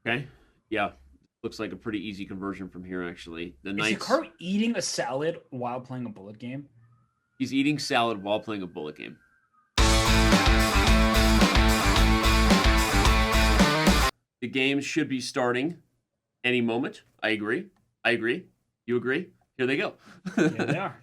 Okay. Yeah. Looks like a pretty easy conversion from here, actually. The Is knights, Hikaru eating a salad while playing a bullet game? he's eating salad while playing a bullet game. The game should be starting any moment. I agree. I agree. You agree? Here they go. Here they are.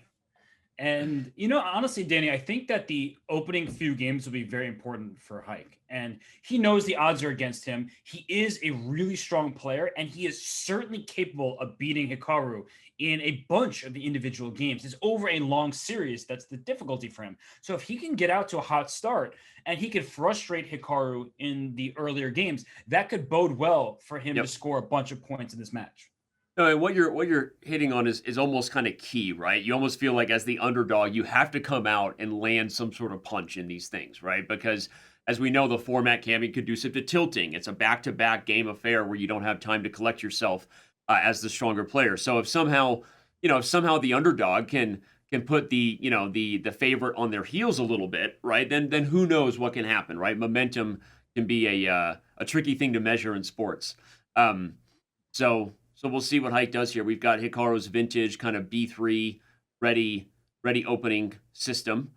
And honestly, Danny, I think that the opening few games will be very important for Hike. And he knows the odds are against him. He is a really strong player, and he is certainly capable of beating Hikaru in a bunch of the individual games. It's over a long series. That's the difficulty for him. So if he can get out to a hot start and he can frustrate Hikaru in the earlier games, that could bode well for him to Yep. score a bunch of points in this match. No, and what you're hitting on is almost kind of key, right? You almost feel like as the underdog, you have to come out and land some sort of punch in these things, right? Because as we know, the format can be conducive to tilting. It's a back-to-back game affair where you don't have time to collect yourself as the stronger player. So if somehow the underdog can put the favorite on their heels a little bit, right? Then who knows what can happen, right? Momentum can be a tricky thing to measure in sports. Um, so we'll see what Hike does here. We've got Hikaru's vintage kind of B3 ready ready opening system.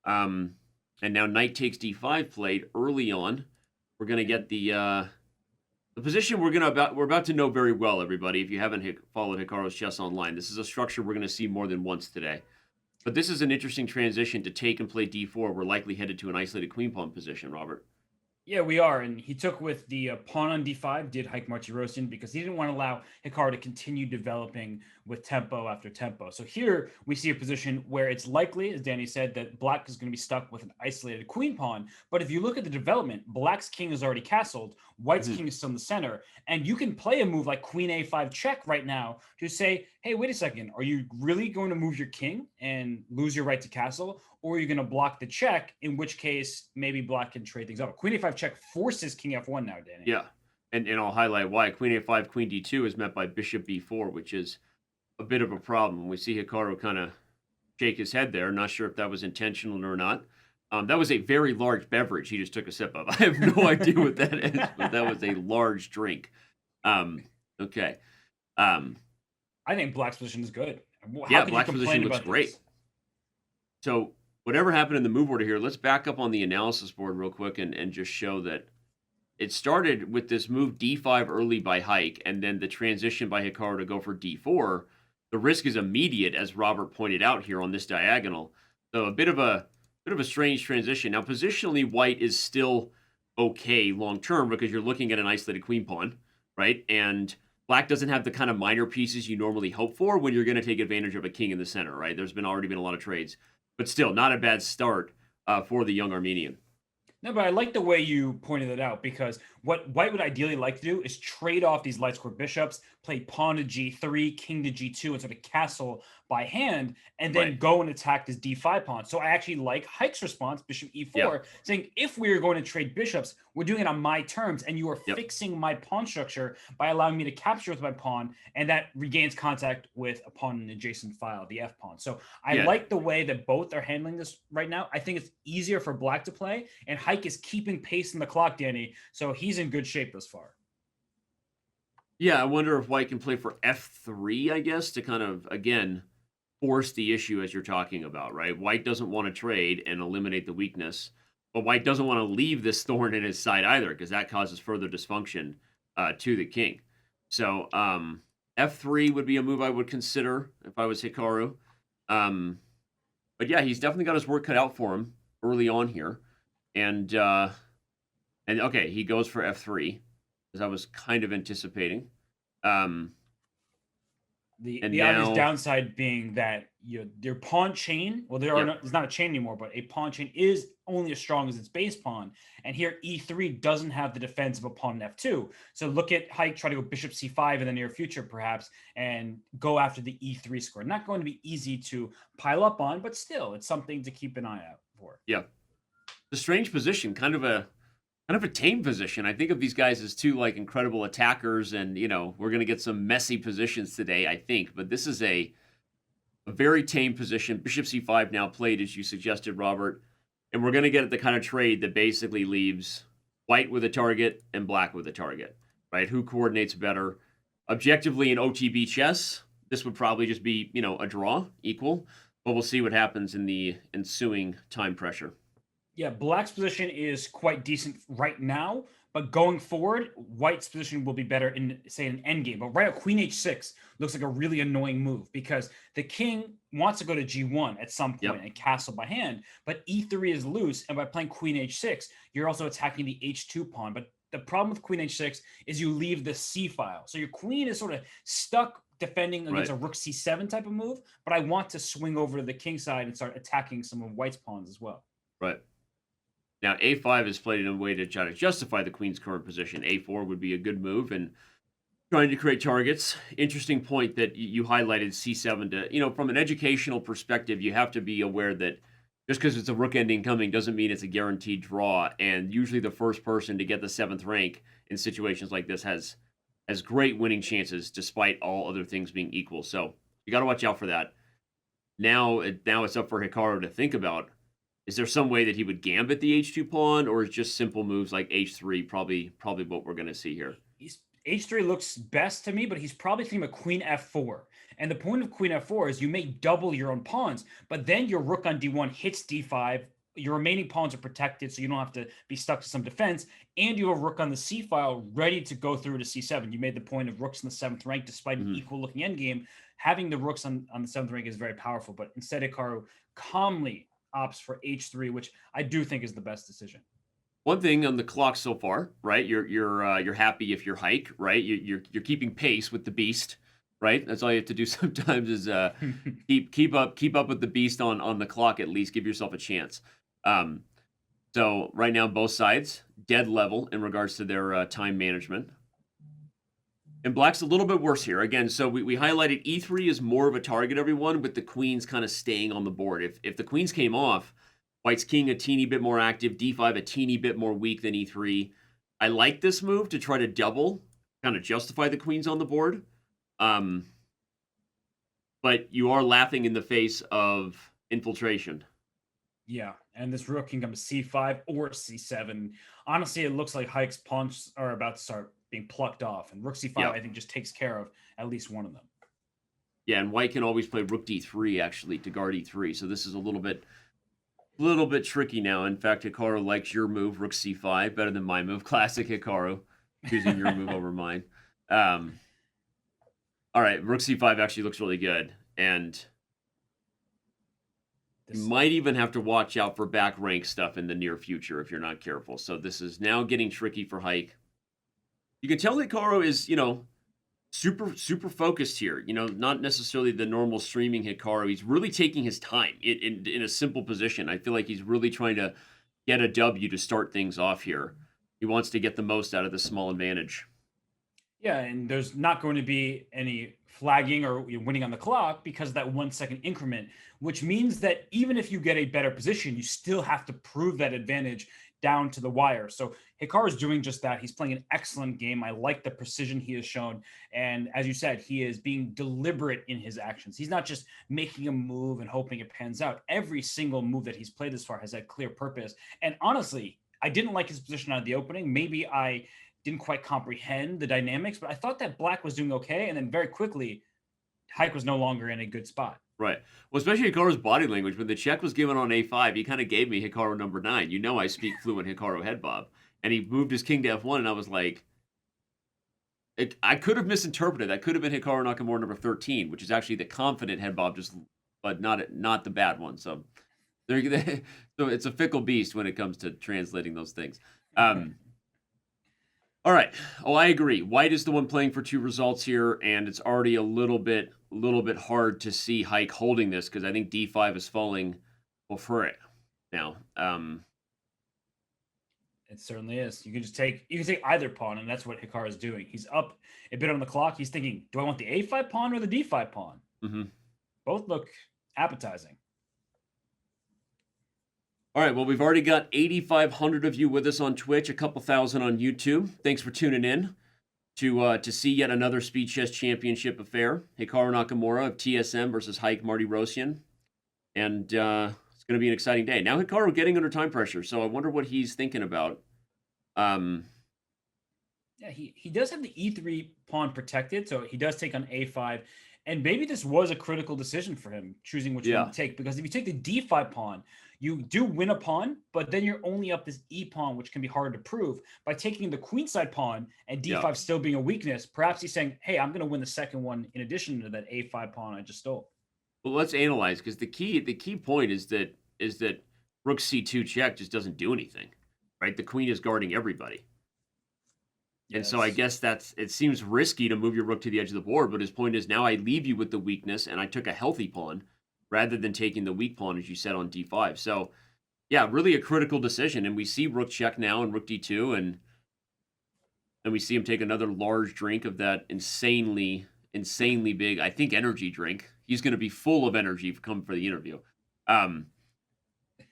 Um, and now knight takes D5 played early on. We're gonna get the position we're about to know very well, everybody. If you haven't followed Hikaru's chess online, this is a structure we're gonna see more than once today. But this is an interesting transition to take and play D4. We're likely headed to an isolated queen pawn position, Robert. Yeah, we are. And he took with the pawn on d5, did Haik Martirosyan, because he didn't want to allow Hikaru to continue developing with tempo after tempo. So here we see a position where it's likely, as Danny said, that black is going to be stuck with an isolated queen pawn. But if you look at the development, black's king is already castled, white's Mhm. king is still in the center. And you can play a move like queen a5 check right now to say, hey, wait a second, are you really going to move your king and lose your right to castle? Or are you going to block the check, in which case maybe black can trade things up. Queen a5 check forces king f1 now, Danny. Yeah. And I'll highlight why. Queen a5, queen d2 is met by bishop b4, which is a bit of a problem. We see Hikaru kind of shake his head there. Not sure if that was intentional or not. That was a very large beverage he just took a sip of. I have no idea what that is, but that was a large drink. Um, okay. Um, I think black's position is good. How yeah, could you black's position complain looks about great. this? So whatever happened in the move order here, let's back up on the analysis board real quick and just show that it started with this move d5 early by Hike, and then the transition by Hikaru to go for d4. The risk is immediate, as Robert pointed out here on this diagonal. So a bit of a strange transition. Now, positionally, white is still okay long term because you're looking at an isolated queen pawn, right? And black doesn't have the kind of minor pieces you normally hope for when you're going to take advantage of a king in the center, right? There's been already been a lot of trades, but still not a bad start for the young Armenian. No, but I like the way you pointed it out, because what white would ideally like to do is trade off these light square bishops, play pawn to g3, king to g2, and sort of castle by hand, and Right. then go and attack this d5 pawn. So I actually like Hike's response, bishop Yeah. e4, saying if we are going to trade bishops, we're doing it on my terms, and you are Yep. fixing my pawn structure by allowing me to capture with my pawn, and that regains contact with a pawn in an adjacent file, the f pawn. So I Yeah. like the way that both are handling this right now. I think it's easier for black to play, and Hike is keeping pace in the clock, Danny. So he's in good shape thus far. Yeah, I wonder if white can play for f3, I guess, to kind of, again, force the issue as you're talking about, right? White doesn't want to trade and eliminate the weakness, but white doesn't want to leave this thorn in his side either because that causes further dysfunction to the king. So f3 would be a move I would consider if I was Hikaru. Um, but yeah, he's definitely got his work cut out for him early on here. And okay, he goes for f3 as I was kind of anticipating. Um, and The obvious now, downside being that your pawn chain, well, yep, there's not a chain anymore, but a pawn chain is only as strong as its base pawn. And here e3 doesn't have the defense of a pawn in f2. So look at Hike try to go bishop c5 in the near future, perhaps, and go after the e3 square. Not going to be easy to pile up on, but still, it's something to keep an eye out for. yeah, the strange position, kind of a tame position. I think of these guys as two like incredible attackers, and we're gonna get some messy positions today, I think. But this is a very tame position. Bishop c5 now played, as you suggested, Robert, and we're gonna get the kind of trade that basically leaves white with a target and black with a target. right? Who coordinates better? Objectively in OTB chess, this would probably just be, a draw, equal, but we'll see what happens in the ensuing time pressure. Yeah, black's position is quite decent right now, but going forward, white's position will be better in, say, an endgame. But right at queen h6 looks like a really annoying move because the king wants to go to g1 at some point Yep. and castle by hand, but e3 is loose, and by playing queen h6, you're also attacking the h2 pawn. But the problem with queen h6 is you leave the c file, so your queen is sort of stuck defending against Right. a rook c7 type of move. But I want to swing over to the king side and start attacking some of white's pawns as well. Right. Now, a5 is played in a way to try to justify the queen's current position. A4 would be a good move, and trying to create targets. Interesting point that you highlighted c7 to, from an educational perspective, you have to be aware that just because it's a rook ending coming doesn't mean it's a guaranteed draw. And usually the first person to get the 7th rank in situations like this has great winning chances despite all other things being equal. So you got to watch out for that. Now it's up for Hikaru to think about. Is there some way that he would gambit the h2 pawn, or is just simple moves like h3 probably what we're going to see here? He's h3 looks best to me, but he's probably thinking about queen f4. And the point of queen f4 is you may double your own pawns, but then your rook on d1 hits d5. Your remaining pawns are protected, so you don't have to be stuck to some defense. And you have a rook on the c file ready to go through to c7. You made the point of rooks in the 7th rank, despite an equal looking endgame. Having the rooks on the 7th rank is very powerful, but instead Hikaru calmly opts for h3, which I do think is the best decision. One thing on the clock so far, right? You're happy if you're Haik, right? You're keeping pace with the beast, right? That's all you have to do sometimes is keep up with the beast on the clock at least. Give yourself a chance. Um, so right now both sides dead level in regards to their time management. And black's a little bit worse here. Again, so we highlighted e3 is more of a target, everyone, with the queens kind of staying on the board. If the queens came off, white's king a teeny bit more active, d5 a teeny bit more weak than e3. I like this move to try to double, kind of justify the queens on the board. But you are laughing in the face of infiltration. Yeah, and this rook can come to c5 or c7. Honestly, it looks like Haik's pawns are about to start being plucked off, and rook c5 Yeah. I think just takes care of at least one of them. Yeah, and white can always play rook d3 actually to guard e3. So this is a little bit tricky now. In fact, Hikaru likes your move, rook c5, better than my move. Classic Hikaru, choosing your move over mine. All right, rook c5 actually looks really good, and you might even have to watch out for back rank stuff in the near future if you're not careful. So this is now getting tricky for Haik. You can tell Hikaru is, super focused here. Not necessarily the normal streaming Hikaru. He's really taking his time in a simple position. I feel like he's really trying to get a W to start things off here. He wants to get the most out of this small advantage. Yeah, and there's not going to be any flagging or winning on the clock because of that 1 second increment, which means that even if you get a better position, you still have to prove that advantage down to the wire. So Hikaru is doing just that. He's playing an excellent game. I like the precision he has shown. And as you said, he is being deliberate in his actions. He's not just making a move and hoping it pans out. Every single move that he's played this far has had clear purpose. And honestly, I didn't like his position out of the opening. Maybe I didn't quite comprehend the dynamics, but I thought that black was doing okay. And then very quickly, Haik was no longer in a good spot. Right. Well, especially Hikaru's body language. When the check was given on a5, he kind of gave me Hikaru number 9. I speak fluent Hikaru head bob. And he moved his king to f1, and I was like, I could have misinterpreted. That could have been Hikaru Nakamura number 13, which is actually the confident head bob, but not the bad one. So so it's a fickle beast when it comes to translating those things. All right. Oh, I agree. White is the one playing for 2 results here, and it's already a little bit hard to see Haik holding this because I think d5 is falling for it now. It certainly is. You can take either pawn, and that's what Hikaru is doing. He's up a bit on the clock. He's thinking, do I want the a5 pawn or the d5 pawn? Mm-hmm. Both look appetizing. All right, well, we've already got 8,500 of you with us on Twitch, a couple thousand on YouTube. Thanks for tuning in to see yet another Speed Chess Championship affair. Hikaru Nakamura of TSM versus Haik Martirosyan. And it's going to be an exciting day. Now Hikaru getting under time pressure, so I wonder what he's thinking about. Yeah, Yeah, he does have the E3 pawn protected, so he does take on A5. And maybe this was a critical decision for him, choosing which one to Yeah. take. Because if you take the D5 pawn, you do win a pawn, but then you're only up this E pawn, which can be hard to prove. By taking the queenside pawn and Yeah. D5 still being a weakness, perhaps he's saying, hey, I'm going to win the second one in addition to that A5 pawn I just stole. Well, let's analyze because the key point is that rook c2 check just doesn't do anything, right? The queen is guarding everybody. And so I Yes. guess it seems risky to move your rook to the edge of the board, but his point is now I leave you with the weakness and I took a healthy pawn rather than taking the weak pawn, as you said, on d5. So yeah, really a critical decision. And we see rook check now and rook d2, and we see him take another large drink of that insanely big, I think, energy drink. He's going to be full of energy coming for the interview. Um,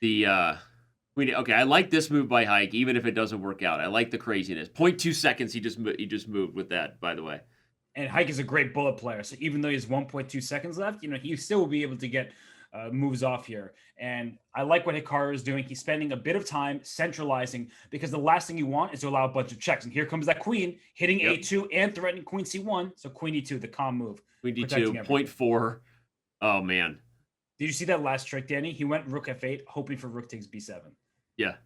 the Okay, I like this move by Haik, even if it doesn't work out. I like the craziness. 0.2 seconds, he just moved with that. By the way, And Haik is a great bullet player. So even though he has 1.2 seconds left, he still will be able to get moves off here. And I like what Hikaru is doing. He's spending a bit of time centralizing because the last thing you want is to allow a bunch of checks. And here comes that queen hitting Yep. A2 and threatening queen C1. So queen E2, the calm move. Queen protecting d2, everything. 0.4. Oh man, Did you see that last trick, Danny? He went rook F8, hoping for rook takes B7. yeah,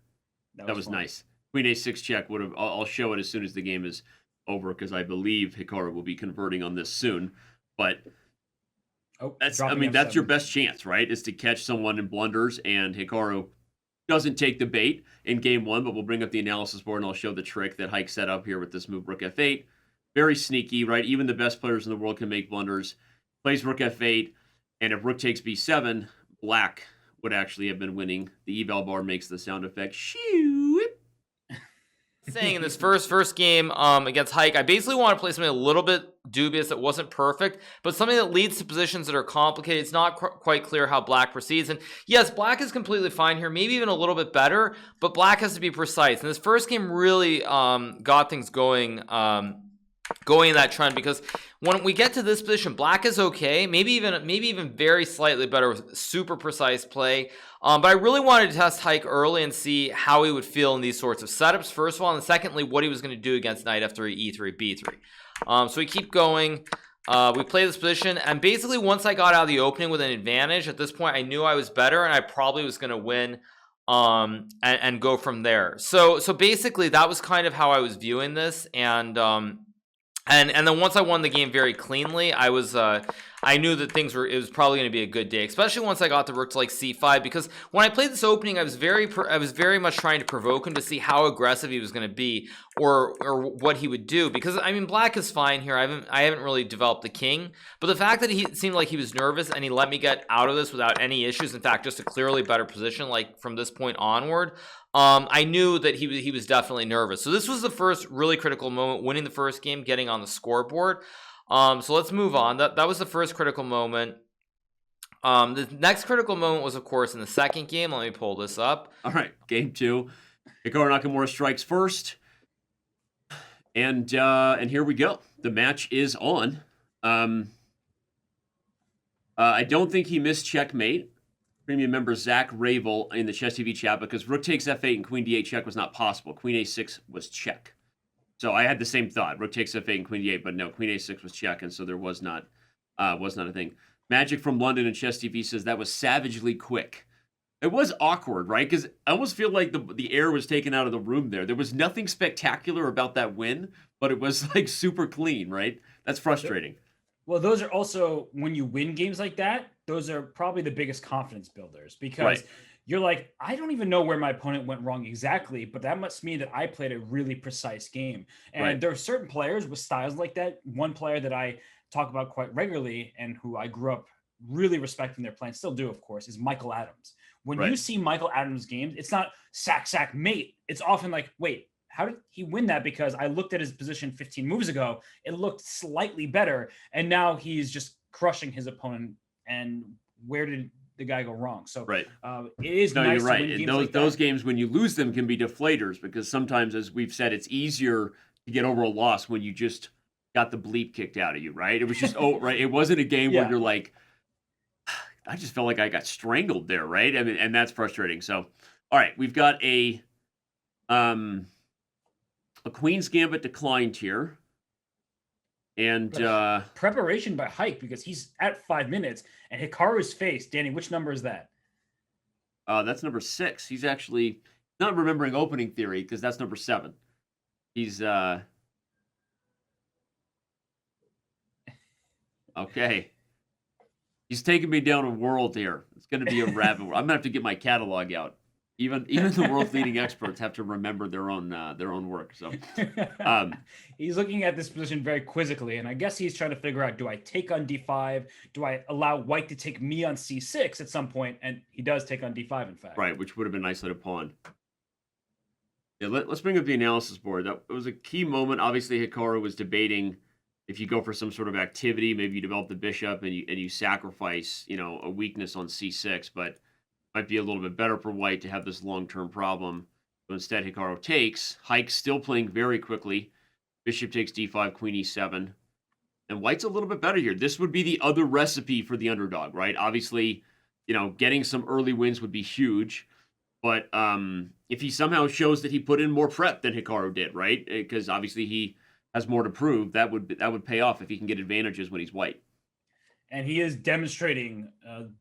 that was fun. nice. Queen a6 check would have. I'll show it as soon as the game is over because I believe Hikaru will be converting on this soon. But Oh, that's dropping that's your F7. best chance, right? Is to catch someone in blunders, and Hikaru doesn't take the bait in game one, but we'll bring up the analysis board and I'll show the trick that Haik set up here with this move, rook f8. Very sneaky, right? Even the best players in the world can make blunders. Plays rook f8, and if rook takes b7, black would actually have been winning. The eval bar makes the sound effect. Shoo! Saying in this first game against Haik, I basically want to play something a little bit dubious that wasn't perfect, but something that leads to positions that are complicated. It's not quite clear how black proceeds. And yes, black is completely fine here, maybe even a little bit better, but black has to be precise. And this first game really got things going in that trend, because when we get to this position, black is okay, maybe even very slightly better with super precise play. But I really wanted to test Haik early and see how he would feel in these sorts of setups, first of all, and secondly, what he was going to do against knight f3, e3, b3. So we keep going. We play this position, and basically once I got out of the opening with an advantage, at this point I knew I was better, and I probably was going to win and go from there. So basically that was kind of how I was viewing this, and then once I won the game very cleanly, I knew that it was probably going to be a good day, especially once I got the rook to like c5, because when I played this opening, I was very much trying to provoke him to see how aggressive he was going to be or what he would do, because I mean black is fine here. I haven't really developed the king, but the fact that he seemed like he was nervous and he let me get out of this without any issues, in fact just a clearly better position like from this point onward, I knew that he was definitely nervous. So this was the first really critical moment, winning the first game, getting on the scoreboard. So let's move on. That was the first critical moment. The next critical moment was, of course, in the second game. Let me pull this up. All right, game two. Hikaru Nakamura strikes first, and here we go. The match is on. I don't think he missed checkmate. Premium member Zach Ravel in the Chess TV chat, because rook takes f8 and queen d8 check was not possible. Queen a6 was check. So I had the same thought. Rook takes f8 and queen d8, but no, queen a6 was check, and so there was not a thing. Magic from London and Chess TV says that was savagely quick. It was awkward, right? Because I almost feel like the air was taken out of the room there. There was nothing spectacular about that win, but it was like super clean, right? That's frustrating. Well, those are also, when you win games like that, those are probably the biggest confidence builders, because Right. you're like, I don't even know where my opponent went wrong exactly, but that must mean that I played a really precise game. And Right. there are certain players with styles like that. One player that I talk about quite regularly and who I grew up really respecting their play, and still do, of course, is Michael Adams. When you Right. see Michael Adams games, it's not sack, mate. It's often like, wait, how did he win that? Because I looked at his position 15 moves ago. It looked slightly better. And now he's just crushing his opponent. And where did the guy go wrong? So Right. it is No, nice you're right. to win And games those like those that. games, when you lose them, can be deflators, because sometimes, as we've said, it's easier to get over a loss when you just got the bleep kicked out of you, right? It was just right. It wasn't a game where Yeah. you're like, I just felt like I got strangled there, right? I mean, and that's frustrating. So, all right, we've got a A queen's gambit declined here. And preparation by Haik, because he's at 5 minutes, and Hikaru's face. Danny, which number is that? That's number 6. He's actually not remembering opening theory because that's number 7. He's okay. He's taking me down a world here. It's going to be a rabbit world. I'm gonna have to get my catalog out. Even the world's leading experts have to remember their own work. So he's looking at this position very quizzically, and I guess he's trying to figure out: do I take on d5? Do I allow white to take me on c6 at some point? And he does take on d5, in fact. Right, which would have been nice at a pawn. Yeah, let's bring up the analysis board. That was a key moment. Obviously, Hikaru was debating if you go for some sort of activity, maybe you develop the bishop and you sacrifice, a weakness on c6, but might be a little bit better for white to have this long-term problem. So instead, Hikaru takes. Haik still playing very quickly. Bishop takes d5, queen e7. And white's a little bit better here. This would be the other recipe for the underdog, right? Obviously, getting some early wins would be huge. But if he somehow shows that he put in more prep than Hikaru did, right? Because obviously he has more to prove, that would pay off if he can get advantages when he's white. And he is demonstrating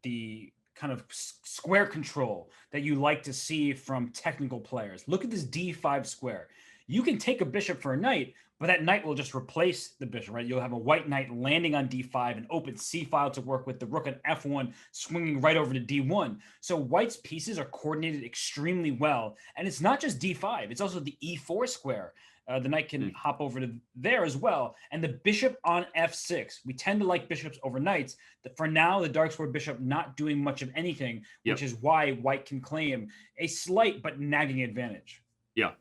the kind of square control that you like to see from technical players. Look at this d5 square. You can take a bishop for a knight, but that knight will just replace the bishop, right? You'll have a white knight landing on d5, an open c file to work with, the rook on f1 swinging right over to d1. So white's pieces are coordinated extremely well. And it's not just d5, it's also the e4 square. The knight can hop over to there as well. And the bishop on f6. We tend to like bishops over knights. For now, the dark square bishop not doing much of anything, which is why white can claim a slight but nagging advantage. Yeah.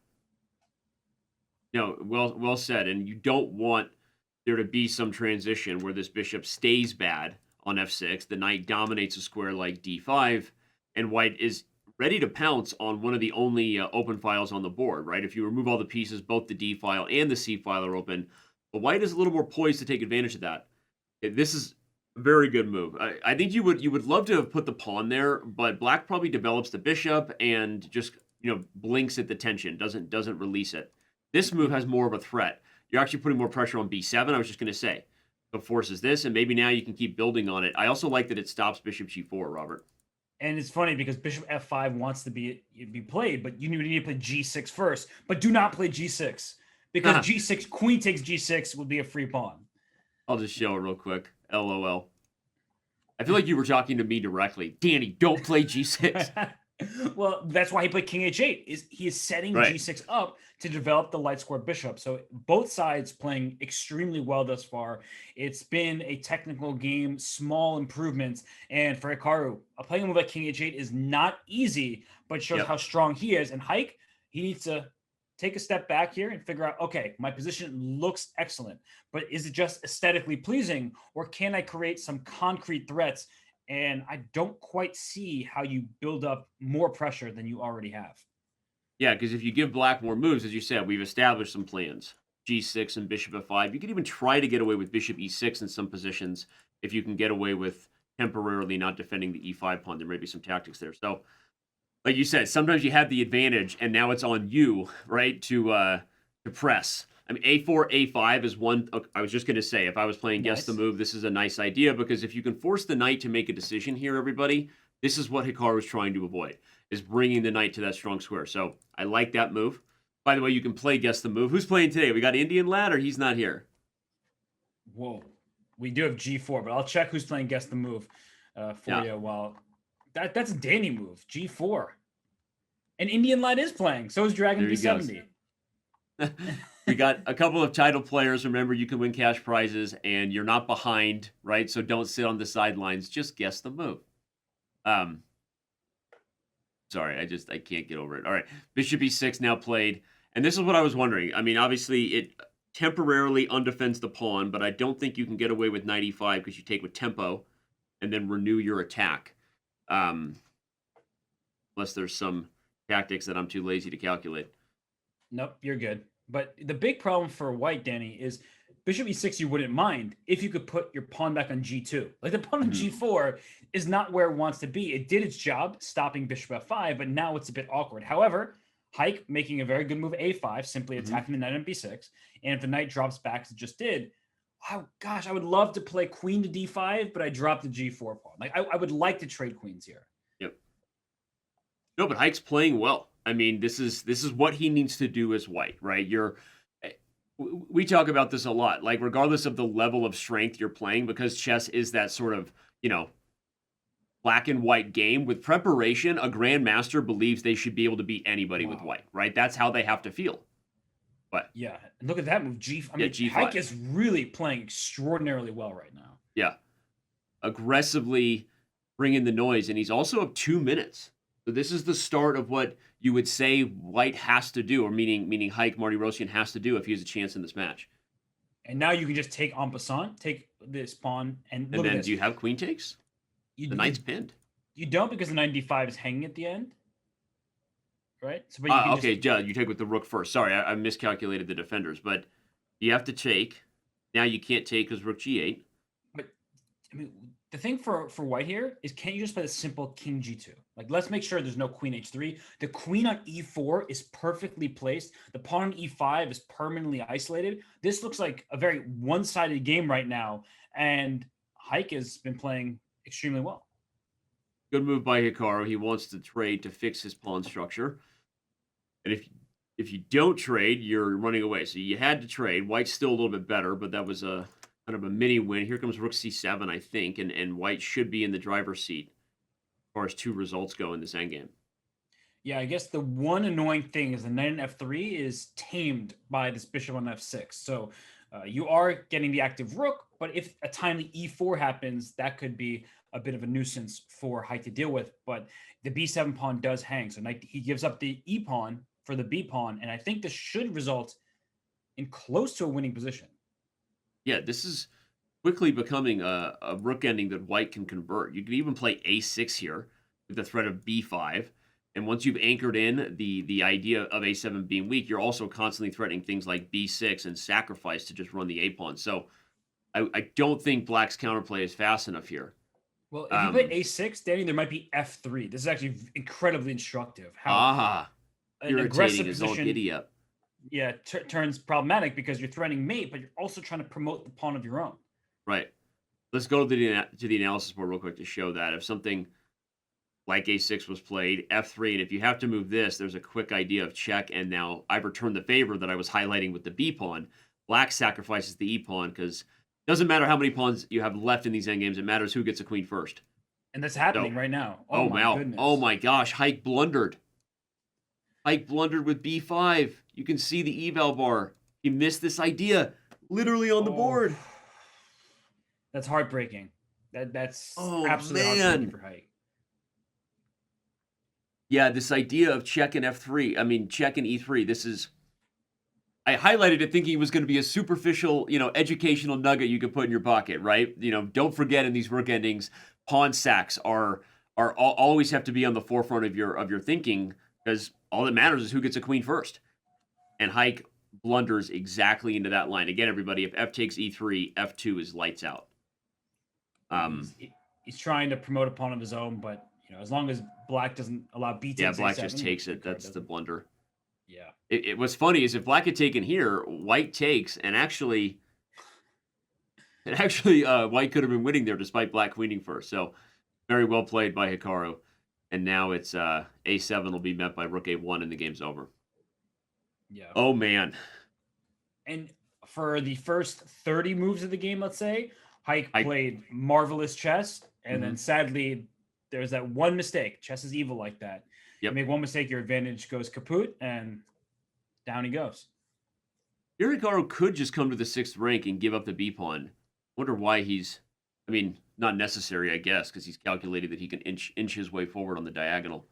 Well said. And you don't want there to be some transition where this bishop stays bad on f6. The knight dominates a square like d5, and white is ready to pounce on one of the only open files on the board, right? If you remove all the pieces, both the D file and the C file are open. But white is a little more poised to take advantage of that. This is a very good move. I think you would love to have put the pawn there, but black probably develops the bishop and just blinks at the tension, doesn't release it. This move has more of a threat. You're actually putting more pressure on b7. I was just going to say, it forces this, and maybe now you can keep building on it. I also like that it stops bishop g4, Robert. And it's funny because bishop f5 wants to be played, but you need to play g6 first. But do not play g6 because g6, queen takes g6 will be a free pawn. I'll just show it real quick. LOL. I feel like you were talking to me directly. Danny, don't play g6. Well, that's why he played king h8. He is setting g6 up to develop the light square bishop. So both sides playing extremely well thus far. It's been a technical game, small improvements. And for Hikaru, playing a move like king h8 is not easy, but shows how strong he is. And Haik, he needs to take a step back here and figure out, okay, my position looks excellent, but is it just aesthetically pleasing, or can I create some concrete threats? And I don't quite see how you build up more pressure than you already have. Yeah, because if you give black more moves, as you said, we've established some plans. G6 and bishop f5. You could even try to get away with bishop e6 in some positions if you can get away with temporarily not defending the e5 pawn. There may be some tactics there. So, like you said, sometimes you have the advantage, and now it's on you, right, to press. I mean, a4, a5 is one. I was just going to say, if I was playing Guess the Move, this is a nice idea, because if you can force the knight to make a decision here, everybody, this is what Hikaru is trying to avoid, is bringing the knight to that strong square. So I like that move. By the way, you can play Guess the Move. Who's playing today? We got Indian Lad, or he's not here? Whoa. We do have G4, but I'll check who's playing Guess the Move for you. While that's a Danny move, G4. And Indian Lad is playing. So is Dragon B70. We got a couple of title players. Remember, you can win cash prizes, and you're not behind, right? So don't sit on the sidelines. Just guess the move. Sorry, I can't get over it. All right, bishop e6 now played. And this is what I was wondering. I mean, obviously, it temporarily undefends the pawn, but I don't think you can get away with knight e5 because you take with tempo and then renew your attack. Unless there's some tactics that I'm too lazy to calculate. Nope, you're good. But the big problem for white, Danny, is bishop e6 you wouldn't mind if you could put your pawn back on g2. Like the pawn on g4 is not where it wants to be. It did its job stopping bishop f5, but now it's a bit awkward. However, Haik making a very good move a5, simply Mhm. attacking the knight on b6. And if the knight drops back as it just did, oh gosh, I would love to play queen to d5, but I dropped the g4 pawn. Like I would like to trade queens here. Yep. No, but Haik's playing well. I mean, this is what he needs to do as white, right? We talk about this a lot. Like, regardless of the level of strength you're playing, because chess is that sort of, black and white game. With preparation, a grandmaster believes they should be able to beat anybody with white, right? That's how they have to feel. But yeah, and look at that move. I mean, G5. Haik is really playing extraordinarily well right now. Yeah, aggressively bringing the noise, and he's also up 2 minutes. So this is the start of what you would say white has to do, or meaning Haik Martirosyan has to do if he has a chance in this match. And now you can just take en passant, take this pawn, and look And at then this. do you have queen takes? The knight's pinned. You don't, because the knight d5 is hanging at the end, right? So, but you can Okay, yeah, you take with the rook first. Sorry, I miscalculated the defenders, but you have to take. Now you can't take because rook g8. But I mean, the thing for white here is, can't you just play the simple king g2? Like, let's make sure there's no queen h3. The queen on e4 is perfectly placed. The pawn on e5 is permanently isolated. This looks like a very one-sided game right now, and Haik has been playing extremely well. Good move by Hikaru. He wants to trade to fix his pawn structure. And if you don't trade, you're running away. So you had to trade. White's still a little bit better, but that was a kind of a mini win. Here comes rook c7, I think, and white should be in the driver's seat as far as 2 results go in this endgame. Yeah, I guess the one annoying thing is the knight on f3 is tamed by this bishop on f6. So you are getting the active rook, but if a timely e4 happens, that could be a bit of a nuisance for Haik to deal with. But the b7 pawn does hang. So he gives up the e pawn for the b pawn, and I think this should result in close to a winning position. Yeah, this is quickly becoming a rook ending that white can convert. You can even play a6 here with the threat of b5. And once you've anchored in the idea of a7 being weak, you're also constantly threatening things like b6 and sacrifice to just run the a pawn. So I don't think black's counterplay is fast enough here. Well, if you play a6, Danny, there might be f3. This is actually incredibly instructive. How an aggressive Irritating as all position, giddy up. yeah, turns problematic because you're threatening mate, but you're also trying to promote the pawn of your own. Right. Let's go to the analysis board real quick to show that. If something like a6 was played, f3, and if you have to move this, there's a quick idea of check, and now I've returned the favor that I was highlighting with the b pawn. Black sacrifices the e pawn because it doesn't matter how many pawns you have left in these endgames. It matters who gets a queen first. And that's happening right now. Oh, my wow. goodness. Oh my gosh. Haik blundered. Haik blundered with b5. You can see the eval bar. He missed this idea literally on the board. That's heartbreaking. That's Oh, absolutely man. heartbreaking for Haik. Yeah, this idea of check and f3. I mean, check and e3. This is... I highlighted it thinking it was going to be a superficial, educational nugget you could put in your pocket, right? Don't forget in these rook endings, pawn sacks are always have to be on the forefront of your thinking, because all that matters is who gets a queen first. And Haik blunders exactly into that line. Again, everybody, if f takes e3, f2 is lights out. He's trying to promote a pawn of his own, but as long as black doesn't allow b takes, black a7, just takes it. That's the blunder. Yeah. It what's funny is if black had taken here, white takes, and actually, white could have been winning there despite black queening first. So very well played by Hikaru. And now it's a7 will be met by rook a1 and the game's over. Yeah. Oh, man. And for the first 30 moves of the game, let's say, Haik played marvelous chess. And then sadly, there's that one mistake. Chess is evil like that. Yep. You make one mistake, your advantage goes kaput, and down he goes. Here Hikaru could just come to the 6th rank and give up the b pawn. Wonder why he's... I mean, not necessary, I guess, because he's calculated that he can inch his way forward on the diagonal.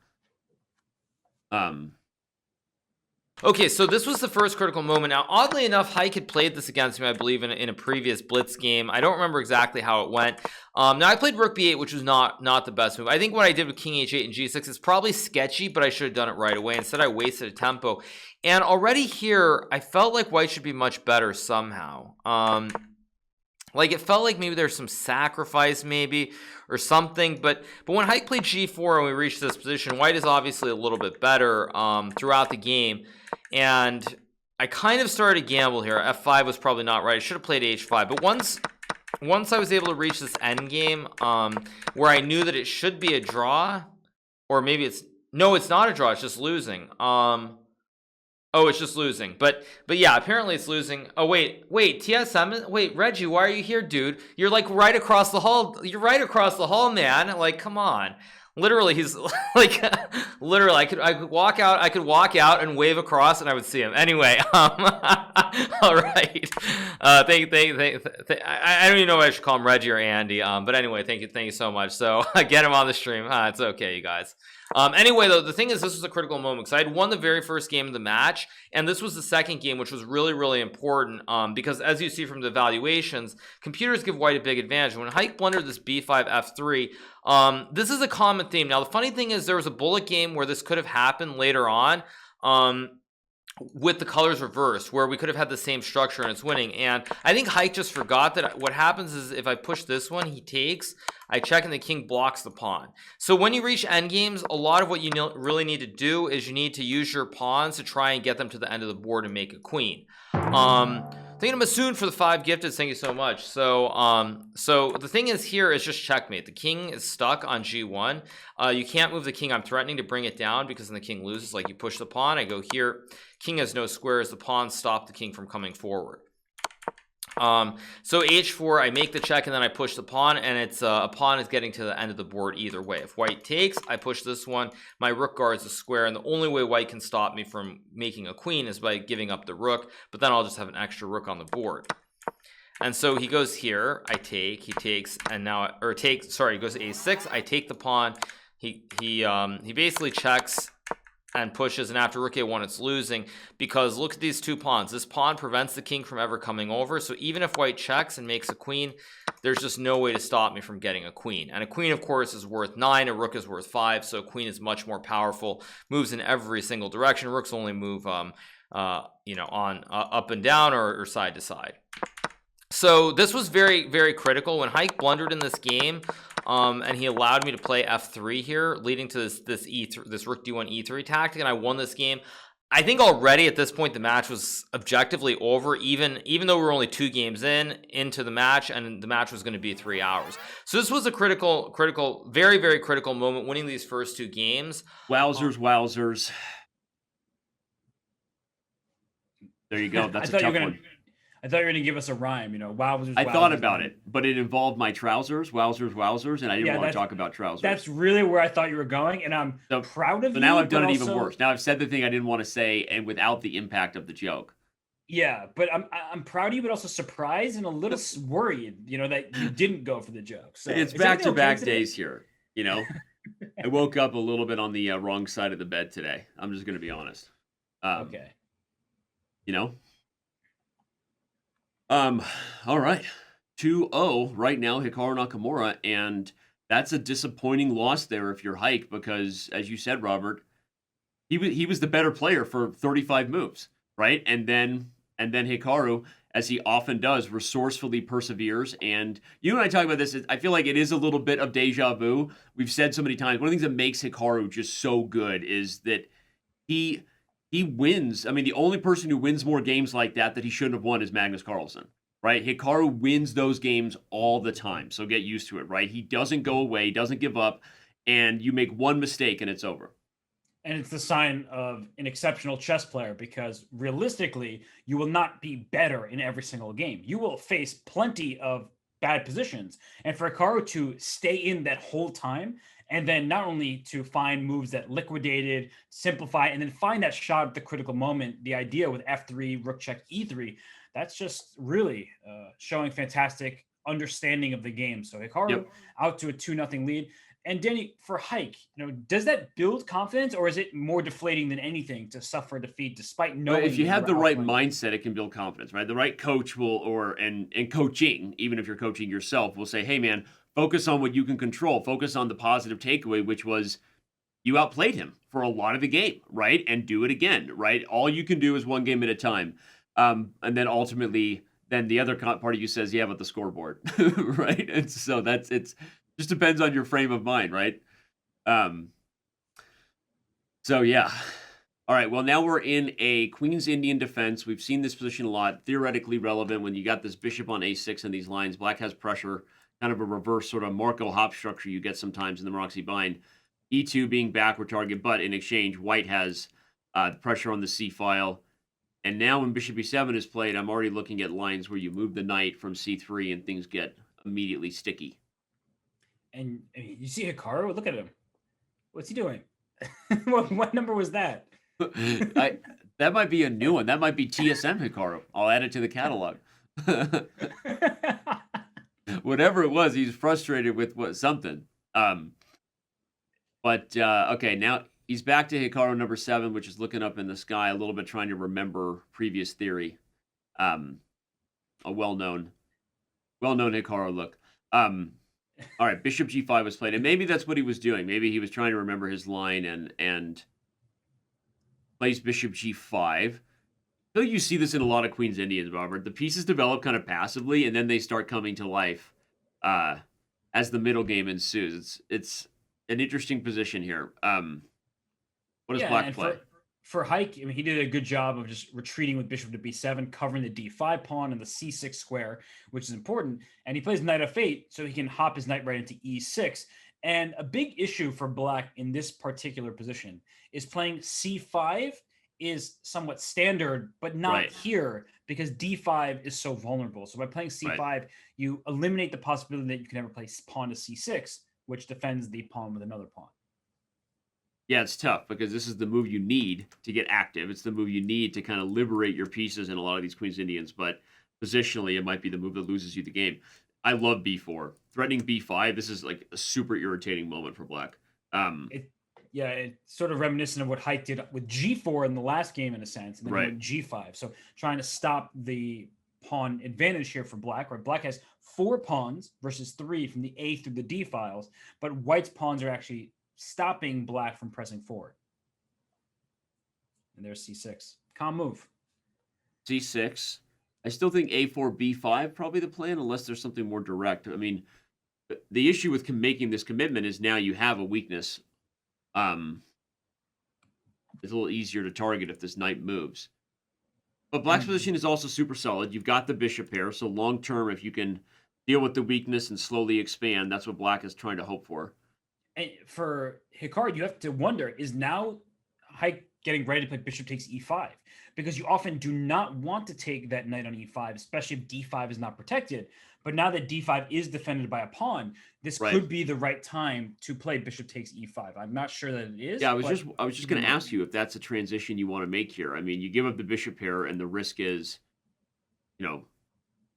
Okay, so this was the first critical moment. Now, oddly enough, Haik had played this against me, I believe, in a previous Blitz game. I don't remember exactly how it went. Now, I played rook b8, which was not the best move. I think what I did with king h8 and g6 is probably sketchy, but I should have done it right away. Instead, I wasted a tempo. And already here, I felt like white should be much better somehow. Like, it felt like maybe there's some sacrifice maybe or something. But when Haik played g4 and we reached this position, white is obviously a little bit better throughout the game. And I kind of started to gamble here. f5 was probably not right. I should have played h5. But once I was able to reach this endgame where I knew that it should be a draw, or maybe it's not a draw, it's just losing. Oh, it's just losing. But yeah, apparently it's losing. Oh, wait, TSM, wait, Reggie, why are you here, dude? You're like right across the hall. You're right across the hall, man. Like, come on. Literally, he's like, literally, I could walk out and wave across and I would see him. Anyway, all right. I don't even know if I should call him Reggie or Andy. But anyway, thank you so much. So get him on the stream. It's okay, you guys. Anyway, though, the thing is, this was a critical moment because I had won the very first game of the match, and this was the second game, which was really, really important because, as you see from the evaluations, computers give white a big advantage. When Haik blundered this b5, f3, this is a common theme. Now, the funny thing is there was a bullet game where this could have happened later on with the colors reversed, where we could have had the same structure and it's winning. And I think Haik just forgot that what happens is if I push this one, he takes, I check, and the king blocks the pawn. So when you reach endgames, a lot of what you really need to do is you need to use your pawns to try and get them to the end of the board and make a queen. Thank you to Masoon for the 5 gifted. Thank you so much. So the thing is here is just checkmate. The king is stuck on g1. You can't move the king. I'm threatening to bring it down because then the king loses. Like, you push the pawn, I go here. King has no squares. The pawns stop the king from coming forward. So h4, I make the check and then I push the pawn, and it's a pawn is getting to the end of the board either way. If white takes, I push this one, my rook guards the square, and the only way white can stop me from making a queen is by giving up the rook, but then I'll just have an extra rook on the board. And so he goes here, I take, he takes, and now, or takes, sorry, he goes to a6, I take the pawn, he basically checks and pushes, and after rook a1 it's losing because look at these two pawns. This pawn prevents the king from ever coming over, so even if white checks and makes a queen, there's just no way to stop me from getting a queen. And a queen, of course, is worth 9, a rook is worth 5, so a queen is much more powerful, moves in every single direction. Rooks only move you know, on up and down or side to side. So this was very, very critical. When Haik blundered in this game, and he allowed me to play f3 here, leading to this rook d1 e3 tactic, and I won this game. I think already at this point the match was objectively over, even though we were only 2 games into the match, and the match was going to be 3 hours. So this was a critical, very, very critical moment, winning these first 2 games. Wowzers. There you go. That's a tough one. I thought you were going to give us a rhyme, you know, wowzers. I thought about it, but it involved my trousers, wowzers, and I didn't want to talk about trousers. That's really where I thought you were going, and I'm proud of you. So now I've done it even worse. Now I've said the thing I didn't want to say, and without the impact of the joke. Yeah, but I'm proud of you, but also surprised and a little worried, you know, that you didn't go for the joke. So it's back-to-back days here, you know. I woke up a little bit on the wrong side of the bed today. I'm just going to be honest. Okay. You know. All right. 2-0 right now, Hikaru Nakamura, and that's a disappointing loss there if you're Haik, because as you said, Robert, he was the better player for 35 moves, right? And then Hikaru, as he often does, resourcefully perseveres. And you and I talk about this, I feel like it is a little bit of deja vu. We've said so many times, one of the things that makes Hikaru just so good is that he wins. I mean, the only person who wins more games like that he shouldn't have won is Magnus Carlsen, right? Hikaru wins those games all the time, so get used to it, right? He doesn't go away, doesn't give up, and you make one mistake and it's over. And it's the sign of an exceptional chess player, because realistically, you will not be better in every single game. You will face plenty of bad positions. And for Hikaru to stay in that whole time, and then not only to find moves that liquidated, simplify, and then find that shot at the critical moment, the idea with f3, rook check e3, that's just really showing fantastic understanding of the game. So Hikaru out to a 2-0 lead. And Danny, for Haik, you know, does that build confidence, or is it more deflating than anything to suffer defeat despite knowing? If you have the right mindset, it can build confidence, right? The right coach will, and coaching, even if you're coaching yourself, will say, hey man, focus on what you can control. Focus on the positive takeaway, which was you outplayed him for a lot of the game, right? And do it again, right? All you can do is one game at a time. And then ultimately then the other part of you says, yeah, but the scoreboard, right? And so it's just depends on your frame of mind, right? Um, so yeah. All right. Well, now we're in a Queen's Indian defense. We've seen this position a lot. Theoretically relevant when you got this bishop on a6 in these lines. Black has pressure, kind of a reverse sort of Marco hop structure you get sometimes in the Moxie bind. E2 being backward target, but in exchange, White has pressure on the C file. And now when bishop e7 is played, I'm already looking at lines where you move the knight from c3 and things get immediately sticky. And I mean, you see Hikaru? Look at him. What's he doing? what number was that? That might be a new one. That might be TSM Hikaru. I'll add it to the catalog. Whatever it was, he's frustrated with something. Okay, now he's back to Hikaru number 7, which is looking up in the sky a little bit, trying to remember previous theory. A well-known Hikaru look. All right, bishop g5 was played, and maybe that's what he was doing. Maybe he was trying to remember his line and plays bishop g5. I feel like you see this in a lot of Queen's Indians, Robert. The pieces develop kind of passively, and then they start coming to life as the middle game ensues. It's an interesting position here. What does Black play? For Haik, I mean, he did a good job of just retreating with bishop to b7, covering the d5 pawn and the c6 square, which is important. And he plays knight f8, so he can hop his knight right into e6. And a big issue for Black in this particular position is playing c5 is somewhat standard, but not here because d5 is so vulnerable. So by playing c5, you eliminate the possibility that you can ever play pawn to c6, which defends the pawn with another pawn. Yeah, it's tough because this is the move you need to get active. It's the move you need to kind of liberate your pieces in a lot of these Queen's Indians, but positionally, it might be the move that loses you the game. I love b4. Threatening b5, this is like a super irritating moment for Black. It's sort of reminiscent of what Haik did with g4 in the last game, in a sense, and then went g5. So trying to stop the pawn advantage here for Black, where Black has 4 pawns versus 3 from the A through the D files, but White's pawns are actually stopping Black from pressing forward. And there's c6. Calm move. c6. I still think a4, b5 probably the plan, unless there's something more direct. I mean, the issue with making this commitment is now you have a weakness. It's a little easier to target if this knight moves. But Black's position is also super solid. You've got the bishop pair, so long term, if you can deal with the weakness and slowly expand, that's what Black is trying to hope for. And for Hikaru, you have to wonder, is now Haik getting ready to play bishop takes e5? Because you often do not want to take that knight on e5, especially if d5 is not protected. But now that d5 is defended by a pawn, this could be the right time to play bishop takes e5. I'm not sure that it is. Yeah, I was just going to ask you if that's a transition you want to make here. I mean, you give up the bishop pair, and the risk is,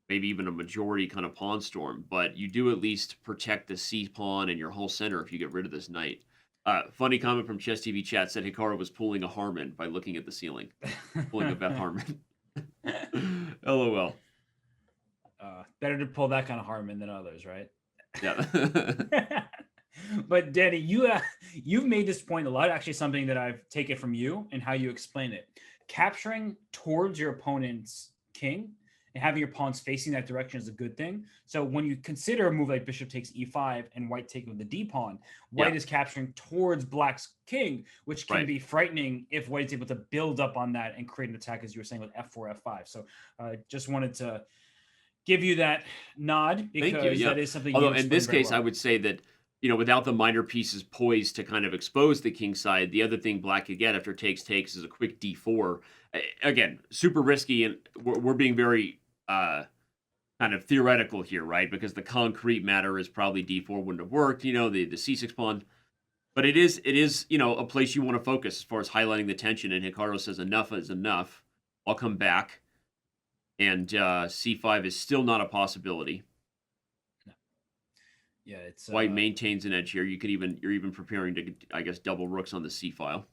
maybe even a majority kind of pawn storm, but you do at least protect the C pawn and your whole center if you get rid of this knight. Funny comment from Chess TV chat said Hikaru was pulling a Harmon by looking at the ceiling. Pulling a Beth Harmon. LOL. Better to pull that kind of Harmon than others, right? Yeah. But Danny, you've made this point a lot. Actually, something that I've taken from you and how you explain it. Capturing towards your opponent's king and having your pawns facing that direction is a good thing. So when you consider a move like bishop takes e5 and White taking with the d pawn, White is capturing towards Black's king, which can be frightening if White is able to build up on that and create an attack, as you were saying, with f4, f5. So just wanted to give you that nod because that is something. Although in this case, I would say that, without the minor pieces poised to kind of expose the king side, the other thing Black could get after takes is a quick d4. Again, super risky, and we're being very kind of theoretical here, right? Because the concrete matter is probably d4 wouldn't have worked, the c6 pawn. But it is a place you want to focus as far as highlighting the tension. And Hikaru says enough is enough. I'll come back. And c5 is still not a possibility. No. Yeah, it's White maintains an edge here. You're even preparing to, I guess, double rooks on the c file.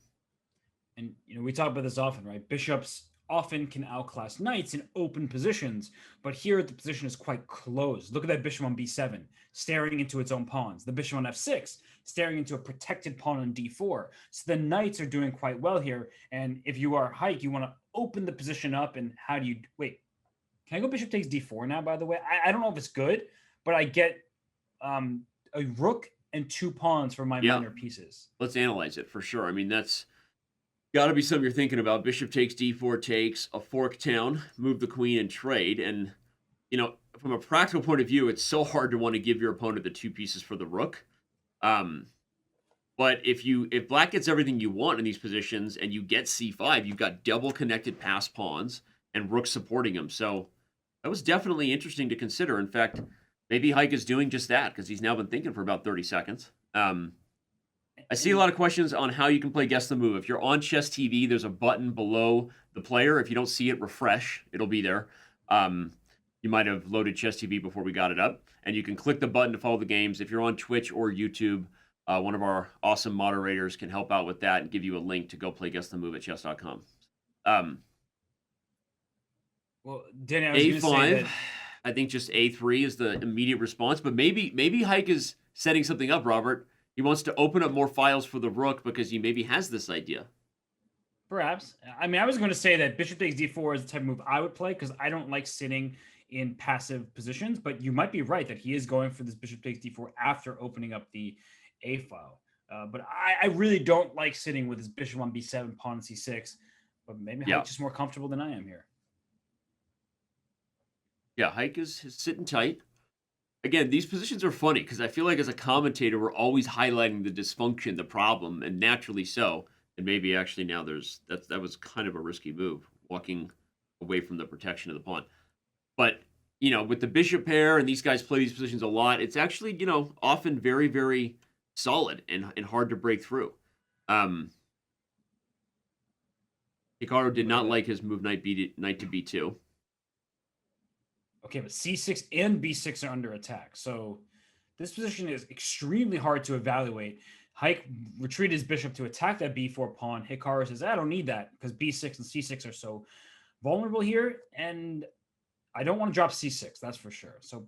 And we talk about this often, right? Bishops often can outclass knights in open positions, but here the position is quite closed. Look at that bishop on b7, staring into its own pawns. The bishop on f6, staring into a protected pawn on d4. So the knights are doing quite well here. And if you are Haik, you want to open the position up. And how do you Can I go bishop takes d4 now, by the way? I don't know if it's good, but I get a rook and 2 pawns for my minor pieces. Let's analyze it for sure. I mean, that's got to be something you're thinking about. Bishop takes d4 takes, a fork town, move the queen and trade. And, from a practical point of view, it's so hard to want to give your opponent the 2 pieces for the rook. But if black gets everything you want in these positions and you get c5, you've got double connected pass pawns and rook supporting him. So that was definitely interesting to consider. In fact, maybe Haik is doing just that because he's now been thinking for about 30 seconds. I see a lot of questions on how you can play Guess the Move. If you're on Chess TV, there's a button below the player. If you don't see it, refresh. It'll be there. You might have loaded Chess TV before we got it up. And you can click the button to follow the games. If you're on Twitch or YouTube, one of our awesome moderators can help out with that and give you a link to go play Guess the Move at chess.com. Well, Danny, I was going to say that... I think just A3 is the immediate response. But maybe Haik is setting something up, Robert. He wants to open up more files for the rook because he maybe has this idea. Perhaps. I mean, I was going to say that bishop takes d4 is the type of move I would play because I don't like sitting in passive positions. But you might be right that he is going for this bishop takes d4 after opening up the A file. But I really don't like sitting with his bishop on b7, pawn on c6. But maybe Haik's just more comfortable than I am here. Yeah, Haik is sitting tight. Again, these positions are funny because I feel like as a commentator, we're always highlighting the dysfunction, the problem, and naturally so. And maybe actually now that was kind of a risky move, walking away from the protection of the pawn. But, with the bishop pair and these guys play these positions a lot, it's actually, often very, very solid and hard to break through. Hikaru did not like his move knight to b2. Okay, but c6 and b6 are under attack. So this position is extremely hard to evaluate. Haik retreated his bishop to attack that b4 pawn. Hikaru says, I don't need that because b6 and c6 are so vulnerable here. And I don't want to drop c6, that's for sure. So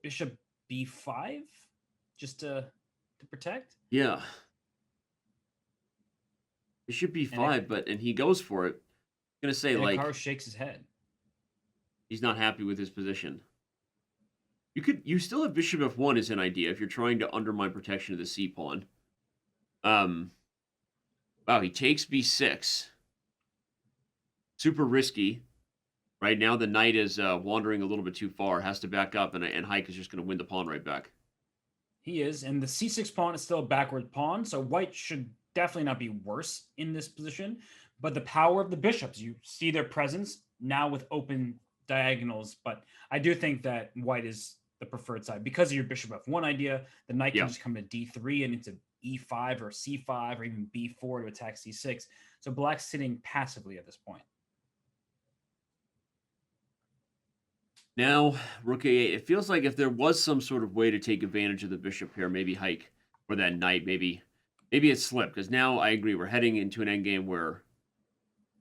bishop b5 just to protect? Yeah. Bishop b5, and he goes for it. I'm going to say, Hikaru shakes his head. He's not happy with his position. You still have bishop f1 as an idea if you're trying to undermine protection of the c pawn. Wow, he takes b6. Super risky. Right now the knight is wandering a little bit too far, has to back up, and Haik is just going to win the pawn right back. He is, and the c6 pawn is still a backward pawn, so white should definitely not be worse in this position. But the power of the bishops, you see their presence now with open diagonals, but I do think that white is the preferred side because of your bishop f1 idea. The knight can just come to d3 and into e5 or c5 or even b4 to attack c6. So black's sitting passively at this point. Now rook a8. It feels like if there was some sort of way to take advantage of the bishop here, maybe Haik or that knight, maybe it slipped because now I agree we're heading into an endgame where